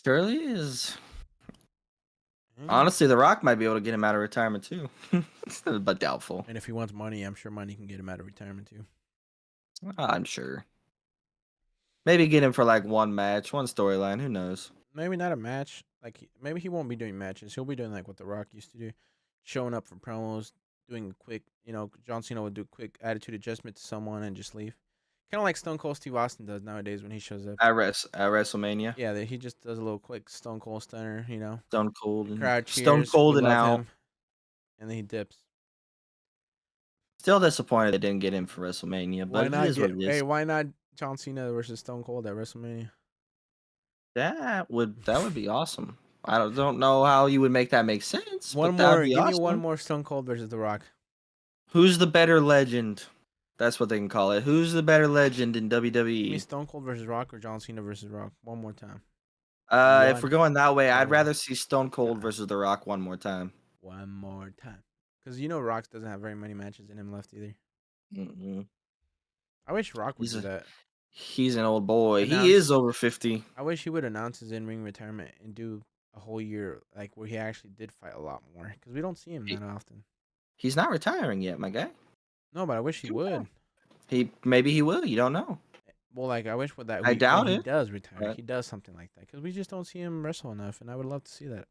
Shirley is Mm. honestly, The Rock might be able to get him out of retirement too, but doubtful. And if he wants money, I'm sure money can get him out of retirement too. I'm sure. Maybe get him for like one match, one storyline. Who knows? Maybe not a match. Like maybe he won't be doing matches. He'll be doing like what The Rock used to do, showing up for promos, doing a quick. John Cena would do a quick attitude adjustment to someone and just leave. Kind of like Stone Cold Steve Austin does nowadays when he shows up. At WrestleMania, Yeah, he just does a little quick Stone Cold stunner. The crowd Stone cheers. We Cold and love out. him, and then he dips. Still disappointed they didn't get him for WrestleMania, Why but it not is what get? it Hey, is. why not John Cena versus Stone Cold at WrestleMania? That would be awesome. I don't know how you would make that make sense, One but that would more. be Give me one awesome. more Stone Cold versus The Rock. Who's the better legend? That's what they can call it. Who's the better legend in Give me WWE? Stone Cold versus Rock or John Cena versus Rock. One more time. If we're One going that way, I'd more rather see Stone Cold time. versus The Rock one more time. One more time. Because Rock doesn't have very many matches in him left either. Mm-mm. I wish Rock would He's do a that. he's an old boy. He is Announce. over 50. I wish he would announce his in-ring retirement and do a whole year like where he actually did fight a lot more. Because we don't see him He, that often. he's not retiring yet, my guy. No, but I wish he Come on. would. Maybe he will. You don't know. Well, like I wish with that I when doubt he it. does retire, But he does something like that. Because we just don't see him wrestle enough, and I would love to see that.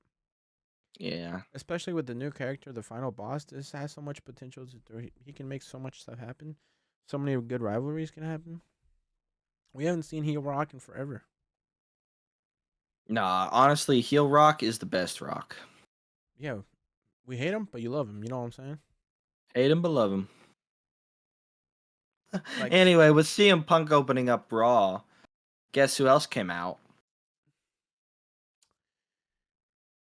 yeah. Especially with the new character, the final boss. This has so much potential he can make so much stuff happen. So many good rivalries can happen. We haven't seen heel Rock in forever. Nah, honestly, heel Rock is the best Rock. Yeah, we hate him, but you love him. You know what I'm saying? Hate him but love him. Like Anyway, with CM Punk opening up Raw, guess who else came out?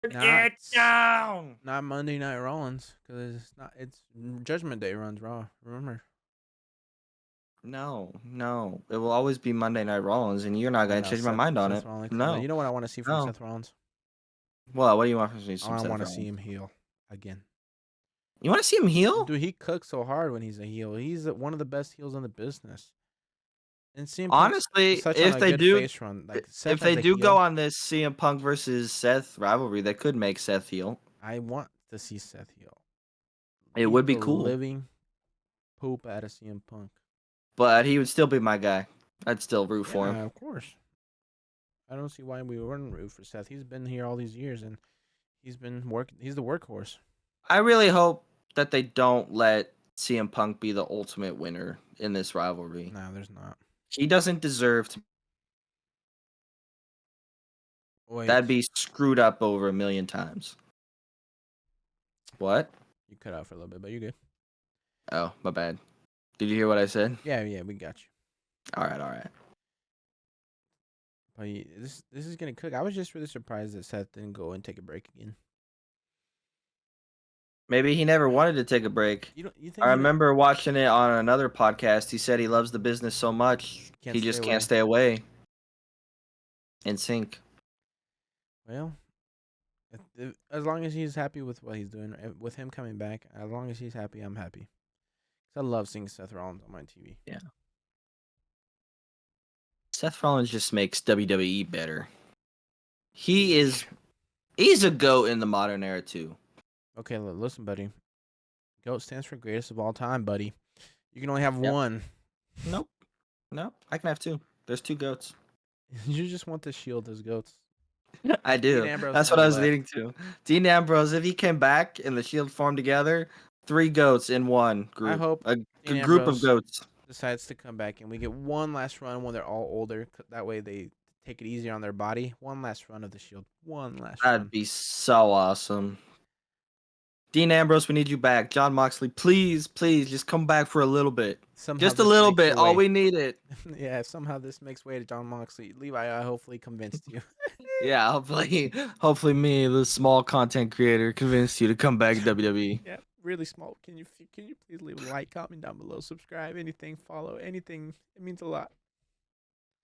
not It down. not Monday Night Rollins because it's Judgment Day runs Raw. Remember? No. It will always be Monday Night Rollins, and you're not I going to know change my mind on Seth it. Rollins. No. You know what I want to see from No. Seth Rollins? Well, what do you want from me? Some I Seth want to see Rollins? him heel again. You want to see him heel? Dude, he cooks so hard when he's a heel. He's one of the best heels in the business. And CM Punk's Honestly, such on a good face run. Like if Seth they as a do go heel, on this CM Punk versus Seth rivalry, that could make Seth heel. I want to see Seth heel. It Beat would the be cool, living poop out of CM Punk. but he would still be my guy. I'd still root for him. Yeah, of course. I don't see why we wouldn't root for Seth. He's been here all these years and he's been work. He's the workhorse. I really hope that they don't let CM Punk be the ultimate winner in this rivalry. No, there's not. He doesn't deserve to. That'd Wait, be screwed up over a million times. What? you cut out for a little bit, but you're good. Oh, my bad. Did you hear what I said? Yeah, yeah, we got you. All right, all right. But this is gonna cook. I was just really surprised that Seth didn't go and take a break again. Maybe he never wanted to take a break. You I think remember watching it on another podcast. He said he loves the business so much, Can't he stay just away. can't stay away. In sync. Well, as long as he's happy with what he's doing, with him coming back, as long as he's happy, I'm happy. 'Cause I love seeing Seth Rollins on my TV. Yeah. Seth Rollins just makes WWE better. He's a GOAT in the modern era too. Okay, listen, buddy. GOAT stands for greatest of all time, buddy. You can only have Yep. one. Nope. No, I can have two. There's two GOATs. You just want the Shield as GOATs. I do. Dean Ambrose That's what never I was left. leading to. Dean Ambrose, if he came back and the Shield formed together, three GOATs in one group. I hope a Dean group of Ambrose GOATs. decides to come back and we get one last run when they're all older. That way they take it easier on their body. One last run of the Shield. One last run. That'd be so awesome. Dean Ambrose, we need you back. John Moxley, please, please, just come back for a little bit. Somehow Just a this little makes bit. the All way. we needed. Yeah, if somehow this makes way to John Moxley. Levi, I hopefully convinced you. Yeah, hopefully me, the small content creator, convinced you to come back to WWE. Yeah, really small. Can you please leave a like, comment down below, subscribe, anything, follow, anything. It means a lot.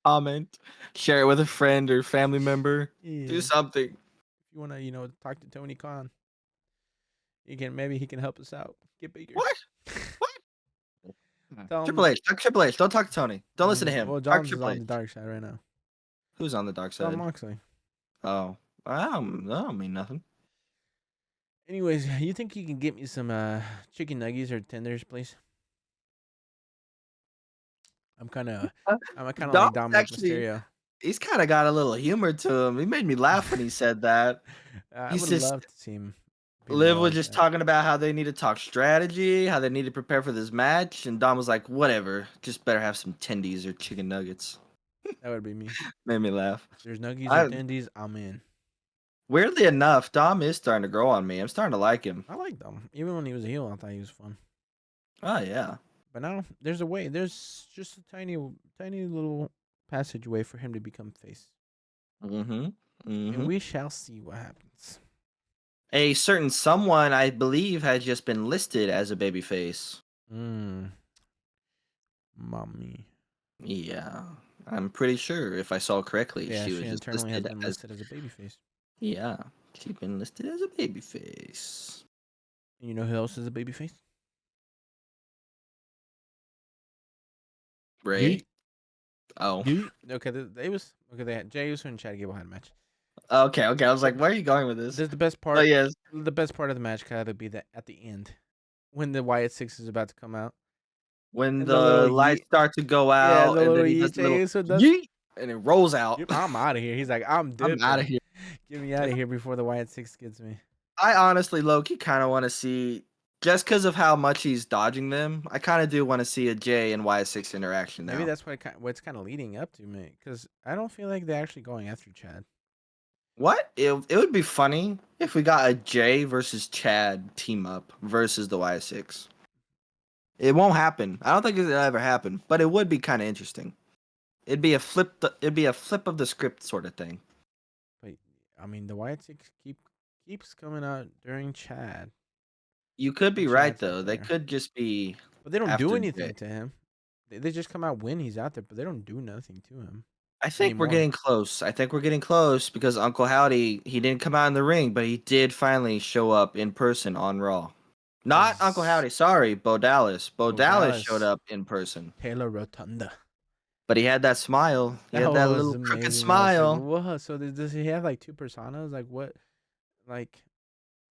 Comment, share it with a friend or family member. Yeah. Do something. If you wanna, talk to Tony Khan, maybe he can help us out. Get bigger. What? Tell Triple him- H. Talk Triple H. Don't talk to Tony. Don't listen to him. Well, Talk John's Triple on H. the dark side right now. Who's on the dark John side? Moxley. Oh, I don't mean nothing. Anyways, you think you can get me some chicken nuggets or tenders, please? I'm kind of like Dom's Dominic actually, Mysterio. he's kind of got a little humor to him. He made me laugh when he said that. I He's would just- love to see him. be Liv more was like just that. talking about how they need to talk strategy, how they need to prepare for this match, and Dom was like, "Whatever, just better have some tendies or chicken nuggets." That would be me. Made me laugh. If there's nuggies I- or tendies, I'm in. Weirdly enough, Dom is starting to grow on me. I'm starting to like him. I like them. Even when he was a heel, I thought he was fun. Oh yeah. But now there's a way. There's just a tiny little passageway for him to become face, Mm-hmm. and we shall see what happens. A certain someone, I believe, had just been listed as a babyface. Mommy. Yeah, I'm pretty sure if I saw correctly, Yeah, she she was just internally has listed been as. listed as a babyface. Yeah, she's been listed as a babyface. And you know who else is a babyface? Ray. Oh. Okay, they was okay. They had Jey Uso and Chad Gable had a match. Okay. I was like, where are you going with this? There's the best part. Oh yes. The best part of the match gotta be that at the end, when the Wyatt Six is about to come out. When And the, the little lights yeet- start to go Yeah, out, the and little then he does yeet the little Jey Uso does. yeet, and it rolls out. Yep, I'm out of here. He's like, I'm dead. I'm out of here. Get me out of here before the Wyatt Six gets me. I honestly, Loki, kind of want to see, just because of how much he's dodging them, I kind of do want to see a Jay and Y6 interaction now. Maybe that's what it's kind of leading up to, mate. Because I don't feel like they're actually going after Chad. What? It would be funny if we got a Jay versus Chad team up versus the Y6. It won't happen. I don't think it'll ever happen, but it would be kind of interesting. It'd be a flip of the script sort of thing. But I mean, the Wyatt Six keeps coming out during Chad, You could be Chad's right not though. They there. could just be. but they don't After do anything Jay. to him. They just come out when he's out there, but they don't do nothing to him. I think we're Anymore. getting close. I think we're getting close because Uncle Howdy, he didn't come out in the ring, but he did finally show up in person on Raw. Not Uncle Yes. Howdy, sorry, Bo Dallas. Bo Bo Dallas Dallas. showed up in person. Taylor Rotunda. But he had that smile. He That had that was little crooked amazing. I was like, smile. "Whoa!" So does he have like two personas? Like what? Like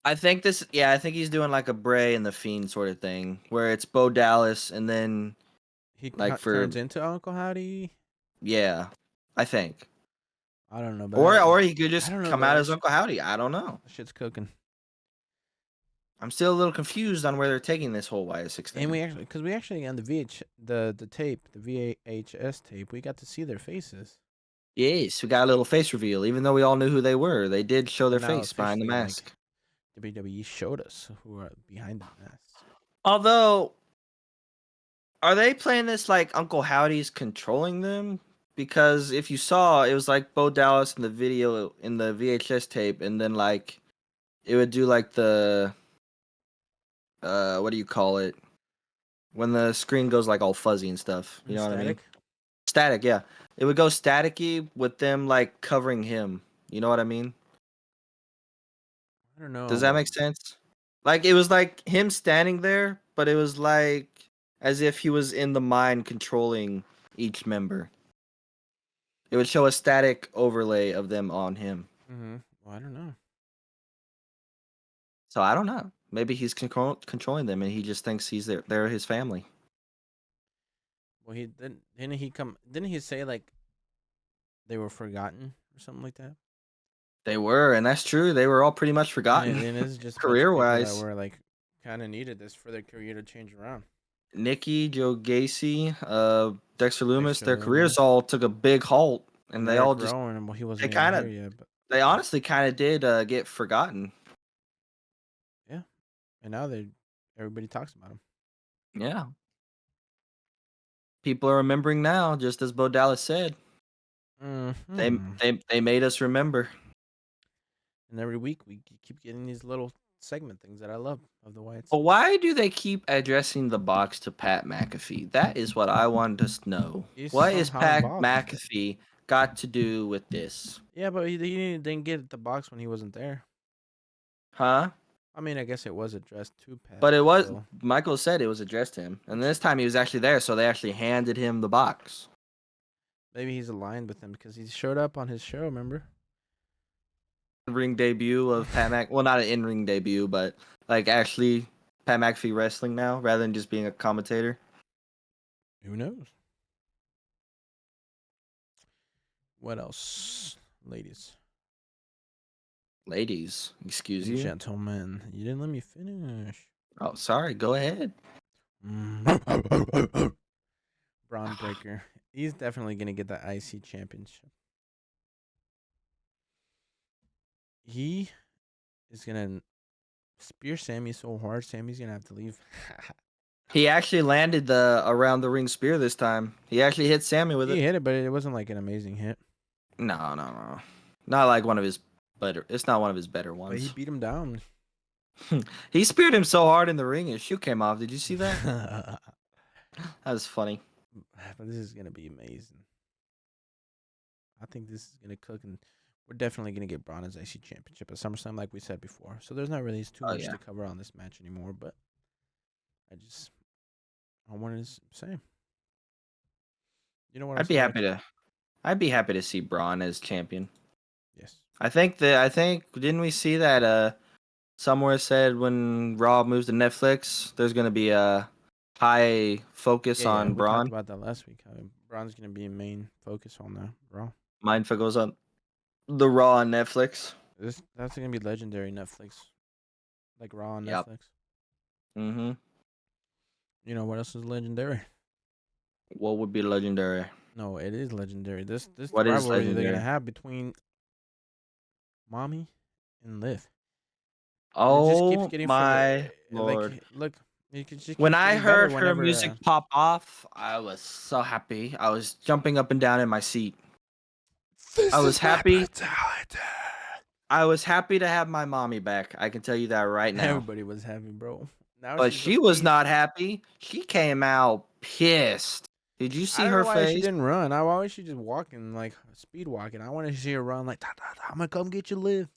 I think this. Yeah, I think he's doing like a Bray and the Fiend sort of thing, where it's Bo Dallas, and then he like for turns into Uncle Howdy? yeah, I think. I don't know, but Or he could I just don't know come though. out as Uncle Howdy. I don't know. That shit's cooking. I'm still a little confused on where they're taking this whole YS6 And thing. because we actually on the tape, the VHS tape, we got to see their faces. Yes, we got a little face reveal, even though we all knew who they were. They did show But their now face behind the officially, like mask. WWE showed us who are behind the masks. Although, are they playing this like Uncle Howdy's controlling them? Because if you saw, it was like Bo Dallas in the video in the VHS tape, and then like it would do like the what do you call it? When the screen goes like all fuzzy and stuff. You And know what I mean? Static. Static, yeah. It would go staticky with them like covering him. You know what I mean? I don't know. Does that make sense? Like it was like him standing there, but it was like as if he was in the mind controlling each member. It would show a static overlay of them on him. Well, I don't know. So I don't know. Maybe he's controlling them, and he just thinks they're his family. Well, didn't he come? Didn't he say like they were forgotten or something like that? They were, and that's true. They were all pretty much And forgotten, then this is just a bunch of career people that wise. were like kind of needed this for their career to change around. Nikki, Joe Gacy, Dexter Loomis, Dexter their careers Loomis all took a big halt, and and they all Eric just Rowan. Well, he they wasn't even kind here of yet, but they honestly kind of did get forgotten. yeah. And now everybody talks about him. Yeah, people are remembering now, just as Bo Dallas said. They Hmm. they made us remember. And every week we keep getting these little segment things that I love of the Whites. But why do they keep addressing the box to Pat McAfee? That is what I wanted to know. He's What is somehow Pat involved. McAfee got to do with this? Yeah, but he didn't get the box when he wasn't there. Huh? I mean, I guess it was addressed to Pat, But it but was still. Michael said it was addressed to him, and Which this time he was actually there, so they actually handed him the box. maybe he's aligned with him because he showed up on his show, remember? Ring debut of Pat Mc. Well, not an in-ring debut, but like actually Pat McAfee wrestling now rather than just being a commentator. Who knows? What else? Ladies Ladies, excuse and you. gentlemen. You didn't let me finish. Oh, sorry. Go ahead. Braun Breaker. He's definitely going to get the IC championship. He is going to spear Sammy so hard, Sammy's going to have to leave. He actually landed the around the ring spear this time. He actually hit Sammy with He it. hit it, but it wasn't like an amazing hit. No. Not like one of his better. It's not one of his better But he ones. beat him down. He speared him so hard in the ring, his shoe came off. Did you see that? That was funny. But this is going to be amazing. I think this is going to cook, and we're definitely going to get Braun as IC championship at SummerSlam, like we said before. So there's not really too Oh much yeah. to cover on this match anymore, but I wanted to say. You know what I'd else be I happy like? to. I'd be happy to see Braun as champion. Yes. I think didn't we see that somewhere said when Raw moves to Netflix, there's gonna be a high focus Yeah. on We talked Braun. about that last week. How Braun's going to be a main focus on the Raw. Mine goes on the Raw on Netflix. That's going to be legendary Netflix, like Raw on Yep. Netflix. Mm-hmm. You know what else is legendary? What would be legendary? No, it is legendary. This What is rivalry they're legendary? gonna have between Mommy and Liv. And it just keeps Oh getting my lord. look, just When keeps I getting better heard her whenever. music pop off, I was so happy. I was jumping up and down in my seat. I This was is my happy. brutality. I was happy to have my mommy back. I can tell you that right now. Everybody was happy, bro. Now But she's the she was face. not happy. She came out pissed. Did you I see don't know her why she face? didn't run. Why was she just walking, like speed walking? I wanted to see her run, like, I'm gonna come get you, Liv.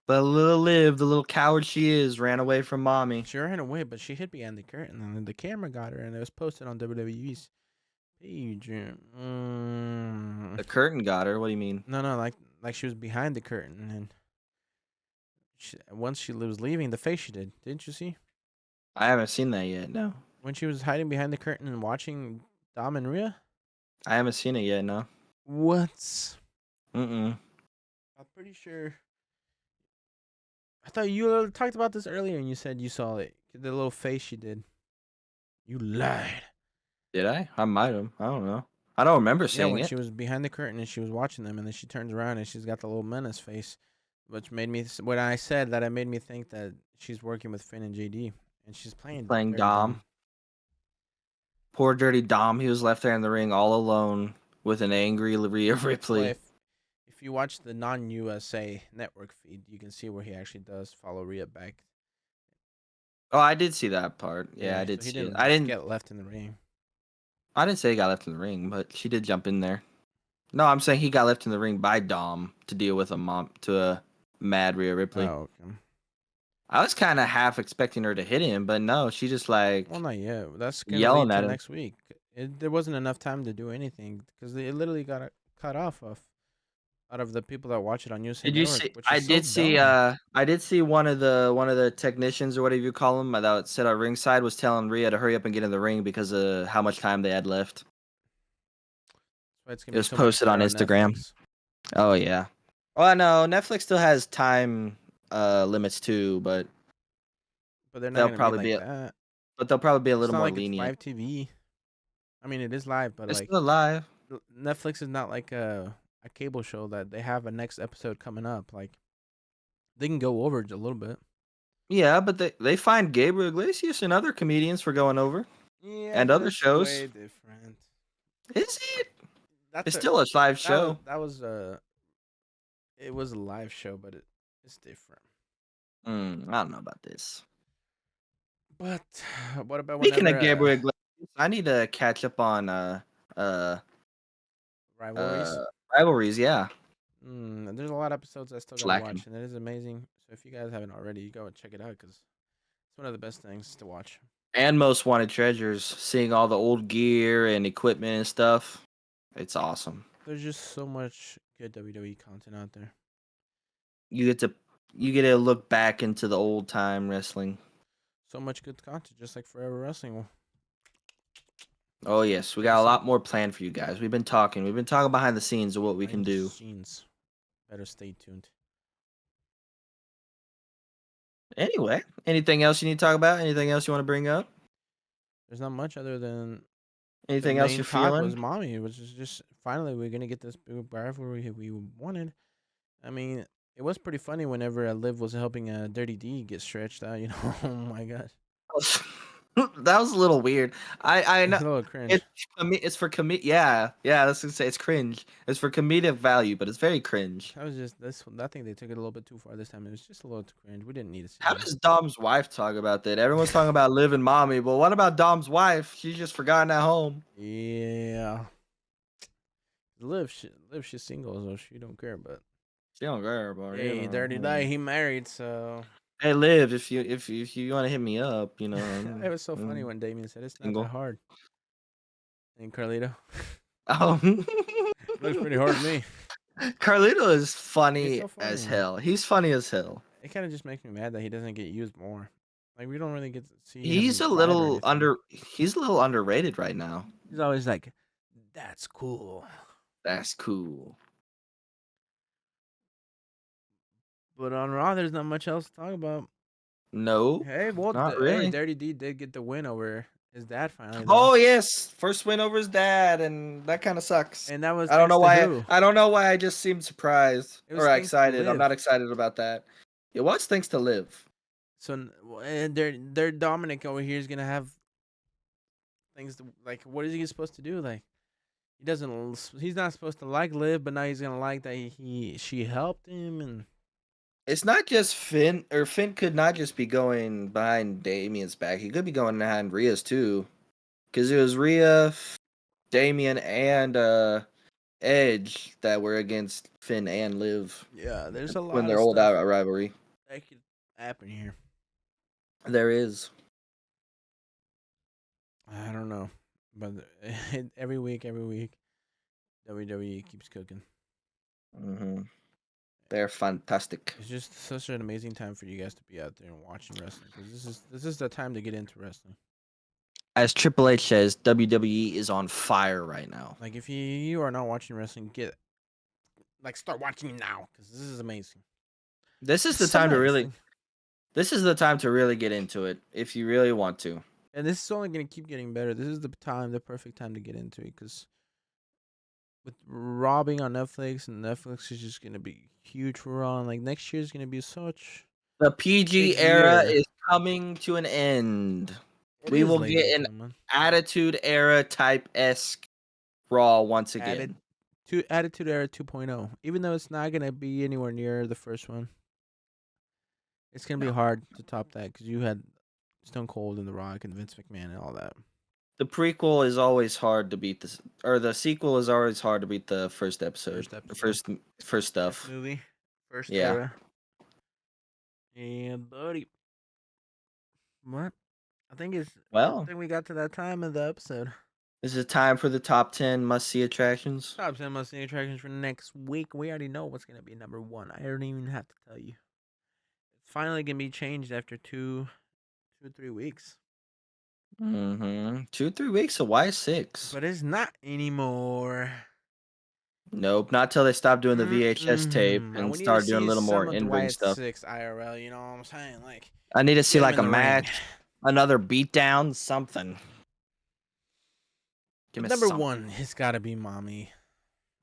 But little Liv, the little coward she is, ran away from mommy. She ran away, but she hid behind the curtain, and then the camera got her, and it was posted on WWE's Adrian. The curtain got her. What do you mean? No, no, like she was behind the curtain, and once she was leaving, the face she did. Didn't you see I haven't seen that yet. No, when she was hiding behind the curtain and watching Dom and Rhea? I haven't seen it yet. No. What? Mm-mm. I'm pretty sure. I thought you talked about this earlier, and you said you saw it. The little face she did. You lied. Did I? I might have. I don't know. I don't remember Yeah, seeing when it. she was behind the curtain and she was watching them, and then she turns around and she's got the little menace face, which made me. When I said that, it made me think that she's working with Finn and JD, and she's playing Playing Dirty Dom. Dom. Poor dirty Dom. He was left there in the ring all alone with an angry Rhea Well, Ripley. if you watch the non-USA network feed, you can see where he actually does follow Rhea back. Oh, I did see that part. Yeah, I Yeah, did so he see it. didn't I just didn't. get left in the ring. I didn't say he got left in the ring, but she did jump in there. No, I'm saying he got left in the ring by Dom to deal with a mad Rhea Ripley. Oh, okay. I was kind of half expecting her to hit him, but no, she just Well, like not yet. That's gonna yelling lead to at him. next week. There wasn't enough time to do anything because it literally got cut off of out of the people that watch it on USA Did you Network, see? which is so I did see one of the technicians or whatever you call them that set at ringside was telling Rhea to hurry up and get in the ring because of how much time they had left. That's why it's gonna It be was so much posted on better on Instagram. Netflix. Oh yeah. Well, no, Netflix still has time limits too, but But they're not they'll gonna be probably like be that. but they'll probably be a It's little not more like it's lenient. live TV. I mean, it is live, but It's like still live. Netflix is not like a cable show that they have a next episode coming up. Like they can go over it a little bit. Yeah, but they find Gabriel Iglesias and other comedians for going over Yeah, and but other it's shows. way different. Is it? That's It's a still a live that was show. that was it was a live show, but it's different. I don't know about this. But what about Speaking whenever of Gabriel Iglesias, I need to catch up on uh rivalries? uh rivalries. Yeah, There's a lot of episodes I still gotta slacking. watch, and it is amazing. So if you guys haven't already, you go and check it out because it's one of the best things to watch. And Most Wanted Treasures, seeing all the old gear and equipment and stuff. It's awesome. There's just so much good WWE content out there. You get to you get to look back into the old time wrestling. So much good content, just like Forever Wrestling. Oh yes, we Like I got a said, lot more planned for you guys. We've been talking. We've been talking behind the scenes of what we can behind the do. scenes. Better stay tuned. Anyway, anything else you need to talk about? Anything else you want to bring up? There's not much other than the Anything else main you're talk was feeling? mommy, which is just finally we're gonna get this big rivalry we wanted. I mean, it was pretty funny whenever Liv was helping Dirty D get stretched out. You know, oh my gosh, That was a little weird. I it's know a little it's cringe. it's for yeah. Let's just say it's cringe. It's for comedic value, but it's very cringe. I was just this. I think they took it a little bit too far this time. It was just a little too cringe. We didn't need to see How that. does Dom's wife talk about that? Everyone's talking about Liv and mommy, but what about Dom's wife? She's just forgotten at home. Yeah, Liv, she's single, so she don't care. But She don't care about it. hey, Dirty D, he married, so Hey Liv, if you want to hit me up, it was so funny I'm when Damien said it's not that single. hard. And Carlito, Oh, looks pretty hard to me. Carlito is He's funny so as funny. hell. He's funny as hell. It kind of just makes me mad that he doesn't get used more. Like we don't really get to see He's him a ride or little anything. underrated right now. He's always like, "That's cool." That's cool. But on Raw, there's not much else to talk about. No, Hey, well, not hey, really. Dirty D did get the win over his dad finally, though, Oh yes, first win over his dad, and that kind of sucks. and that was I don't thanks know to why. who? I don't know why. I just seemed surprised It was or thanks to excited. I'm not Liv. excited about that. It was thanks to Liv. So and their Dominic over here is gonna have things like, what is he supposed to do? Like he's not supposed to like Liv, but now he's gonna like that she helped him and. It's not just Finn, or Finn could not just be going behind Damien's back. He could be going behind Rhea's too, because it was Rhea, Damien, and Edge that were against Finn and Liv Yeah, there's a when lot their of old stuff rivalry. that could happen here. There is. I don't know. But every week, WWE keeps cooking. Hmm. They're fantastic. It's just such an amazing time for you guys to be out there and watching wrestling because this is the time to get into wrestling. As Triple H says, WWE is on fire right now. Like if you are not watching wrestling, start watching it now because this is amazing. This is the It's time to really. amazing, This is the time to really get into it if you really want to. and this is only gonna keep getting better. This is the perfect time to get into it because with Raw being on Netflix and Netflix is just gonna be huge for Raw. And like next year is gonna be such The a big PG era year. is coming to an end. It We is, will ladies and get an gentlemen. Attitude Era type esque Raw once Added again. to Attitude Era 2.0. Even though it's not gonna be anywhere near the first one, it's gonna be No. hard to top that because you had Stone Cold and The Rock and Vince McMahon and all that. The prequel is always hard to beat this, or the sequel is always hard to beat the first episode, First the episode, first first stuff. movie, first Yeah. era. Yeah, buddy. What? I Well, think we got to that time of the episode. this is time for the top 10 must see attractions. Top 10 must see attractions for next week. We already know what's gonna be number one. I don't even have to tell you. It's finally gonna be changed after 3 weeks. 2, 3 weeks. So why 6? But it's not anymore. Nope, not till they stop doing the VHS tape Mm-mm. and We need to start doing a see little more some of in-ring Dwight stuff. Six IRL. You know what I'm saying? Like, I need to see get him like in a the ring. match, another beatdown, something. Give But me number something. one has got to be Mommy.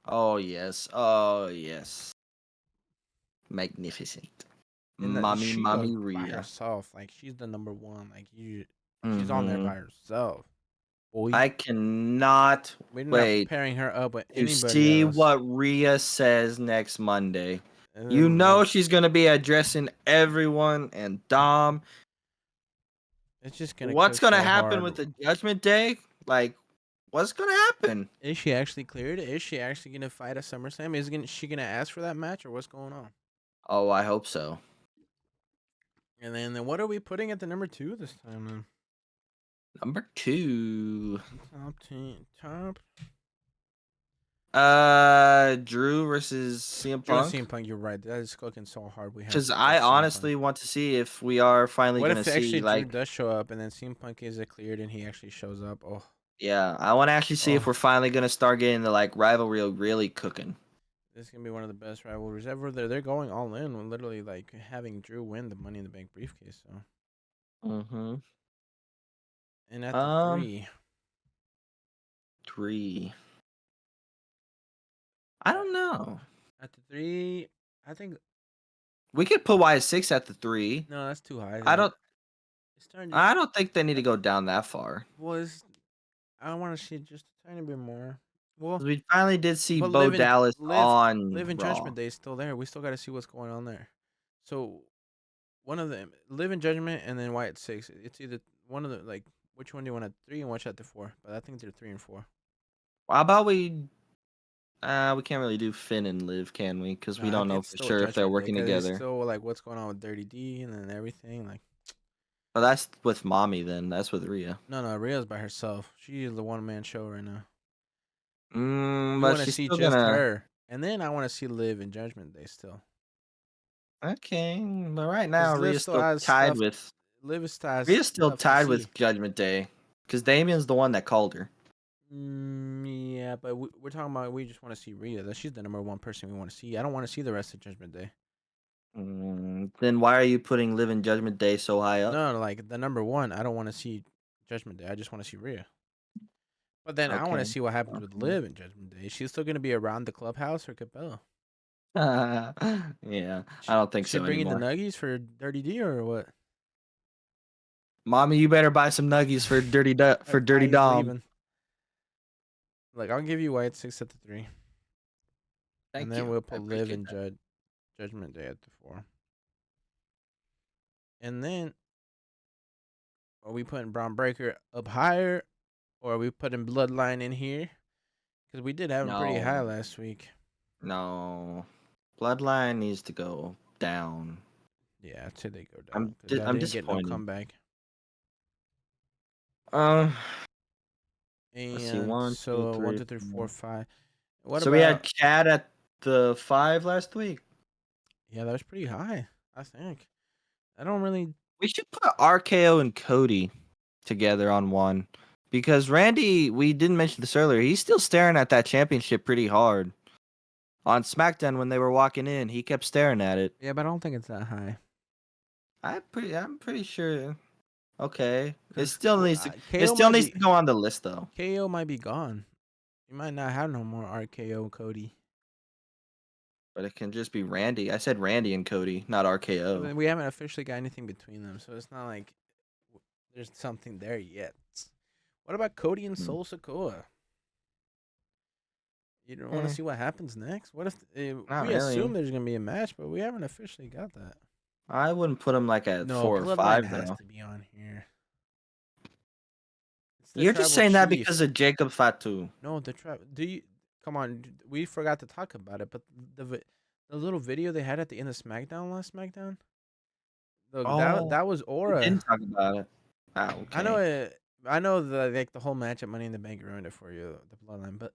Oh yes. Oh yes. Magnificent. And that Mommy, she goes mommy by Rhea. herself. Like, she's the number one. Like, she's on there Hmm. by herself. Boy, I cannot we're not wait pairing her up with to anybody see else. what Rhea says next Monday. And You then, like, know she's gonna be addressing everyone and Dom. it's just gonna What's cook gonna so happen hard. with the Judgment Day? Like, what's gonna happen? Is she actually cleared? Is she actually gonna fight at SummerSlam? She gonna ask for that match or what's going on? Oh, I hope so. And then what are we putting at the number two this time then? Number 2. Top 10, top. Drew versus CM Drew and Punk. CM Punk, you're right. That is cooking so hard. We have Because to go I CM Punk. honestly want to see if we are finally What gonna if actually see Drew like, does show up and then CM Punk is cleared and he actually shows up? Oh, yeah, I want to actually see if oh, we're finally gonna start getting the like rivalry really cooking. this is gonna be one of the best rivalries ever. They're going all in with literally like having Drew win the Money in the Bank briefcase. So, Mm-hmm. and at the Um, three, 3. I at, don't know. at the three, I think We could put Wyatt 6 at the 3. no, that's too high. I Like don't. it's starting to I don't think they need to go down that far. was. I want to see just a tiny bit more. Well, 'Cause we finally did see but Bo Dallas live on in Raw. Judgment Day is still there. We still got to see what's going on there. So one of them, live in Judgment, and then Wyatt Six. It's either one of the like. Which one do you want at three and watch at the four? But I think they're 3 and 4. How about we? We can't really do Finn and Liv, can we? Because we don't know It's for still a sure if they're Judgment Day working because it's together. still like what's going on with Dirty D and then everything. Like Oh, that's with Mommy then. That's with Rhea. no, Rhea's by herself. She is the one man show right now. We But want to she's see still just gonna. her, and then I want to see Liv in Judgment Day still. Okay, but right now Because Liv Rhea's still still has tied stuff. with. Liv still has Rhea's still stuff to tied see. with Judgment Day, because Damien's the one that called her. Yeah, but we're talking about we just want to see Rhea. That she's the number one person we want to see. I don't want to see the rest of Judgment Day. Then why are you putting Liv in Judgment Day so high up? No, like the number one, I don't want to see Judgment Day. I just want to see Rhea. But then I want to Okay. see what happens with Okay. Liv in Judgment Day. Is she still going to be around the clubhouse or Capella? Yeah, I don't think She so bringing the anymore. nuggies for Dirty D or what? Mommy, you better buy some nuggies for for Dirty He's Dom. leaving. Like I'll give you White Six at the 3, and Thank then you. we'll I put Liv appreciate and that. Judgment Day at the 4. And then are we putting Braun Breaker up higher, or are we putting Bloodline in here? Because we did have him pretty high No, last week. no. Bloodline needs to go down. Yeah, I'd say they go down because y'all I'm didn't get no disappointed. comeback. Um, Let's see, And one, two, so one, three, two, three, four, four. five. What So we had about? Chad at the 5 last week. Yeah, that was pretty high. I think. I don't really. We should put RKO and Cody together on one because Randy, we didn't mention this earlier. He's still staring at that championship pretty hard. On SmackDown when they were walking in, he kept staring at it. Yeah, but I don't think it's that high. I'm pretty sure. Okay, Because it KO still might needs be to go on the list though. KO might be gone. You might not have no more RKO Cody. But it can just be Randy. I said Randy and Cody, not RKO. We haven't officially got anything between them, so it's not like there's something there yet. What about Cody and Hmm. Sol Sokoa? You don't want to Eh, see what happens next? What if not we assume really. there's gonna be a match, but we haven't officially got that? I wouldn't put him like at No, 4 or Bloodline 5 has though. to be on here. It's the You're just Tribal saying that Chief. because of Jacob Fatu. No, the tribal. Do you come on? We forgot to talk about it, but the little video they had at the end of SmackDown last SmackDown. Look, that Oh, that was we Aura. didn't talk about it. Ah, I know okay. it. I know the whole match at Money in the Bank ruined it for you, the Bloodline. But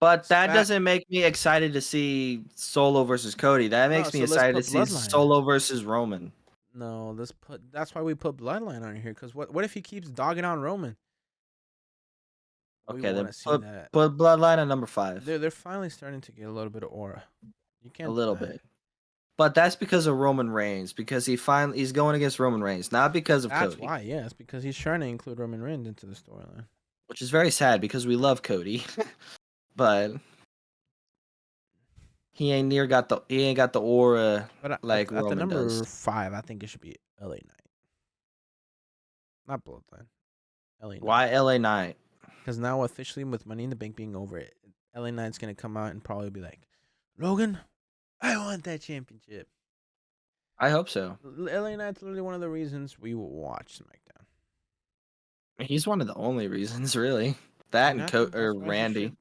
But that Spat. doesn't make me excited to see Solo versus Cody. That No, makes me so let's excited to put see Bloodline. Solo versus Roman. No, let's put. That's why we put Bloodline on here. Because what if he keeps dogging on Roman? We Okay, want then to see put that. put Bloodline at number 5. They're finally starting to get a little bit of aura. You A can't little deny it. bit. But that's because of Roman Reigns, because he's going against Roman Reigns, not because of That's Cody. why, yes, because he's trying to include Roman Reigns into the storyline. Which is very sad because we love Cody. But he ain't got the aura But like at the Roman does. number 5, I think it should be LA Knight, not Bloodline. LA Knight. Why LA Knight? Because now officially with Money in the Bank being over, LA Knight's gonna come out and probably be like, Logan, I want that championship. I hope so. LA Knight's literally one of the reasons we will watch SmackDown. He's one of the only reasons, really. That And and I think Or that's why he Randy. should.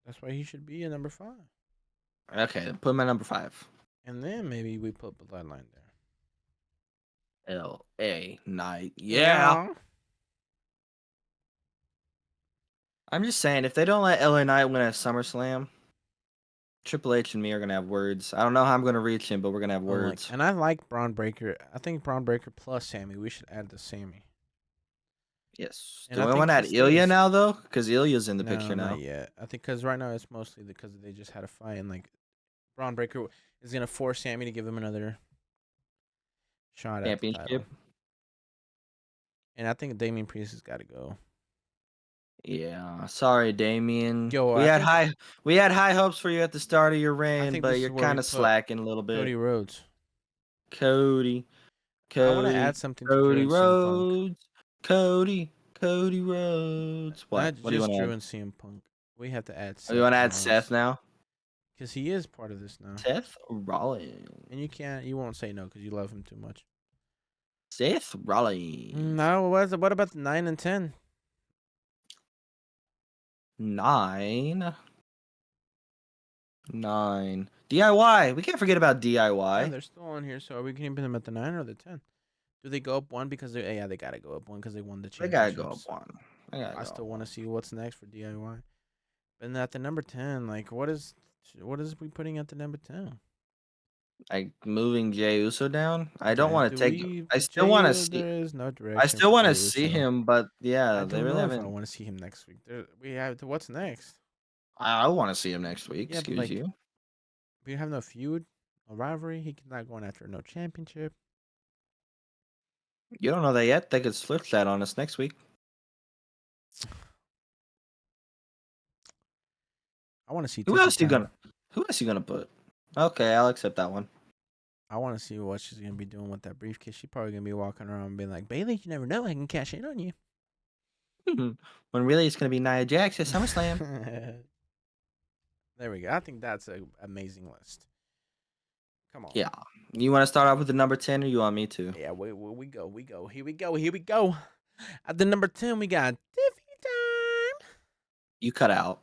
That's why he should be a number 5. Okay, then put him at number 5. And then maybe we put Bloodline there. LA Knight. Yeah. Yeah. I'm just saying, if they don't let LA Knight win at SummerSlam, Triple H and me are gonna have words. I don't know how I'm gonna reach him, but we're gonna have words. And I like Braun Breaker. I think Braun Breaker plus Sammy. We should add the Sammy. Yes. And Do I I think want to he add Ilya stays. now though? Because Ilya's in the No, picture now. not yet. I think because right now it's mostly because they just had a fight and like Braun Breaker is gonna force Sammy to give him another shot at the Championship. title. And I think Damian Priest has got to go. Yeah. Sorry, Damien. Yo, We had high hopes for you at the start of your I reign, think but this is you're where we kind of put slacking a little bit. Cody Rhodes. Cody. I want to add Cody. something to Drew Cody and CM Punk. Rhodes. Cody Rhodes. What? Not What do you just want to Drew add? and CM Punk. We have to add Oh, you Seth want to add Seth Rollins now? because he is part of this now. Seth Rollins. And you won't say no because you love him too much. Seth Rollins. No, what about the 9 and 10? 9. 9. DIY. We can't forget about Yeah, DIY. they're still on here. So are we keeping them at the 9 or the 10? Do they go up one because they gotta go up one because they won the They gotta championships? go up 1. They gotta I go still up want to 1. see what's next for DIY. But at the number 10, like what is we putting at the number 10? Like moving Jey Uso down. I don't Okay, want to do take. we I put still Jey want to Uso? see. There is no I direction still for want to Jey see Uso. him, but I yeah, they don't really know if I haven't. want to see him next week. We have what's next? I want to see him next week. Yeah, but Excuse you. we have no feud, no rivalry. He's not going after no championship. You don't know that yet. They could switch that on us next week. I want to see Who Tiffy else you Town. gonna? Who else you gonna put? Okay, I'll accept that one. I want to see what she's gonna be doing with that briefcase. She's probably gonna be walking around and being like, "Bailey, you never know. I can cash in on you." When really it's gonna be Nia Jax at SummerSlam. There we go. I think that's an amazing list. Come on. Yeah. You want to start off with the number 10, or you want me to? Yeah, we go. Here we go. At the number 10, we got Tiffy Time. You cut out.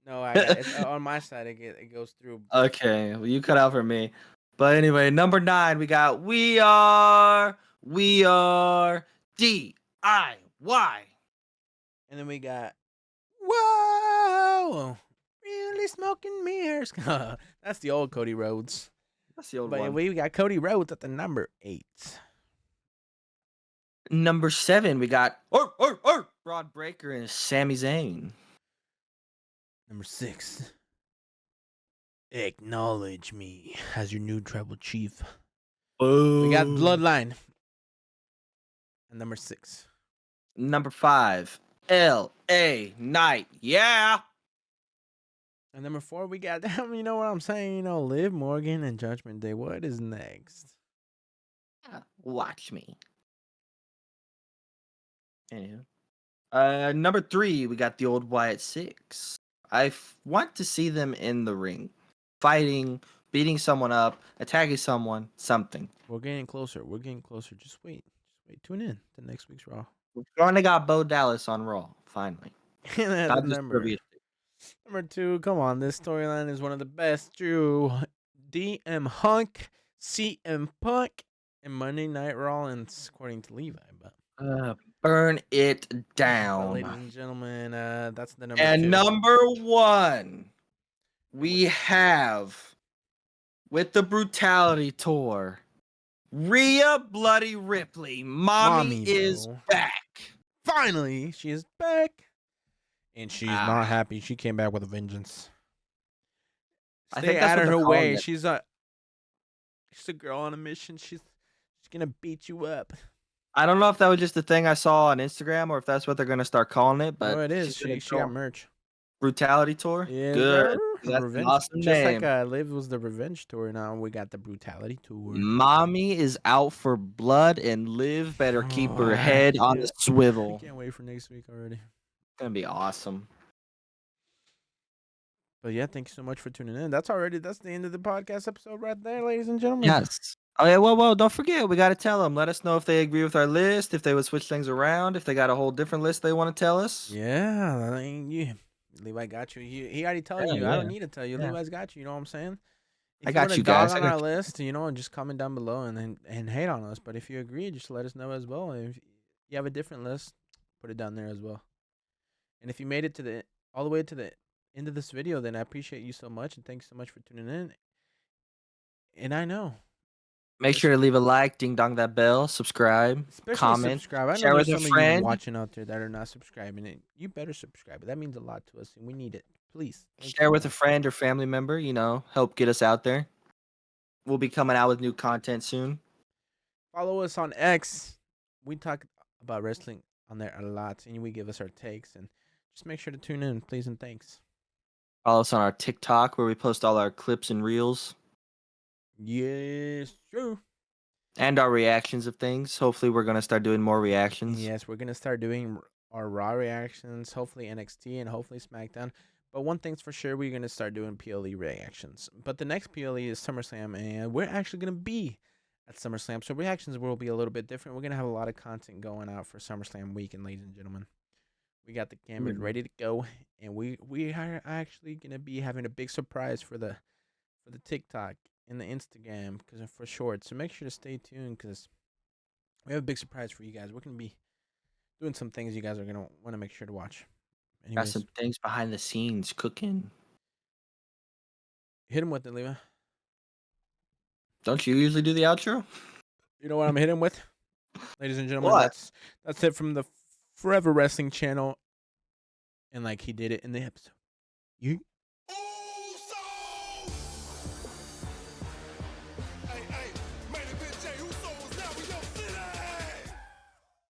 No, I got it's on my side. It goes through. Okay, well, you cut out for me. But anyway, number 9, we got we are DIY. And then we got go. Really smoking mirrors. That's the old Cody Rhodes. That's the old But one. we got Cody Rhodes at the number 8. Number 7, we got Broad Breaker and Sami Zayn. Number 6. Acknowledge me as your new tribal chief. We got Bloodline. And number 6. Number 5, L.A. Knight. Yeah. And number 4, we got you know what I'm saying? You know, Liv Morgan and Judgment Day. What is next? Watch me. Anywho. Number 3, we got the old Wyatt Six. I want to see them in the ring, fighting, beating someone up, attacking someone, something. We're getting closer. We're getting closer. Just wait. Just wait. Tune in to next week's Raw. We finally got Bo Dallas on Raw. Finally. And at Not the just trivia. number 2, come on. This storyline is one of the best. Drew, DM Hunk, CM Punk, and Monday Night Rollins, according to Levi. But Burn it but down. ladies and gentlemen, that's the number And 2. number 1, we have, with the Brutality Tour, Rhea Bloody Ripley. Mommy is bro. back. Finally, she is back. And she's not happy. She came back with a vengeance. I Stay think that's out what of they're her calling way. it. She's a girl on a mission. She's gonna beat you up. I don't know if that was just the thing I saw on Instagram or if that's what they're gonna start calling it. But Oh, it is. she's gonna She got go merch. Brutality Tour. Yeah, Good. bro. That's Revenge. an awesome Just name. like Liv was the Revenge Tour. Now we got the Brutality Tour. Mommy is out for blood, and Liv better keep her head on the I swivel. can't wait for next week already. It's gonna be awesome. But yeah, thank you so much for tuning in. That's the end of the podcast episode right there, ladies and gentlemen. Yes. Oh yeah. Well. Don't forget, we gotta tell them. Let us know if they agree with our list. If they would switch things around. If they got a whole different list they want to tell us. Yeah, I mean, Levi got you. He already told you. I don't need to tell you. Yeah. Levi's got you. You know what I'm saying? If I got wanna you guys. dog I on got our you. list, just comment down below and hate on us. But if you agree, just let us know as well. If you have a different list, put it down there as well. And if you made it all the way to the end of this video, then I appreciate you so much and thanks so much for tuning in. And I know, Make sure to leave a like, ding dong that bell, subscribe, especially comment, subscribe. I know share there's with a some of you friend. watching out there that are not subscribing. And you better subscribe. That means a lot to us, and we need it. Please thank you Share so with a much. friend or family member. Help get us out there. We'll be coming out with new content soon. Follow us on X. We talk about wrestling on there a lot, and we give us our takes. And just make sure to tune in, please and thanks. Follow us on our TikTok where we post all our clips and reels Yes, true. and our reactions of things. Hopefully, we're gonna start doing more reactions. Yes, we're gonna start doing our Raw reactions. Hopefully NXT and hopefully SmackDown. But one thing's for sure, we're gonna start doing PLE reactions. But the next PLE is SummerSlam, and we're actually gonna be at SummerSlam, so reactions will be a little bit different. We're gonna have a lot of content going out for SummerSlam weekend, ladies and gentlemen. We got the cameras ready to go, and we are actually gonna be having a big surprise for the TikTok and the Instagram because for short. So make sure to stay tuned because we have a big surprise for you guys. We're gonna be doing some things you guys are gonna want to make sure to watch. Got Anyways, some things behind the scenes cooking. hit him with it, Leva. Don't you usually do the outro? You know what I'm hitting with, ladies and gentlemen. What? That's it from the Forever Wrestling channel, and like he did it in the episode. You.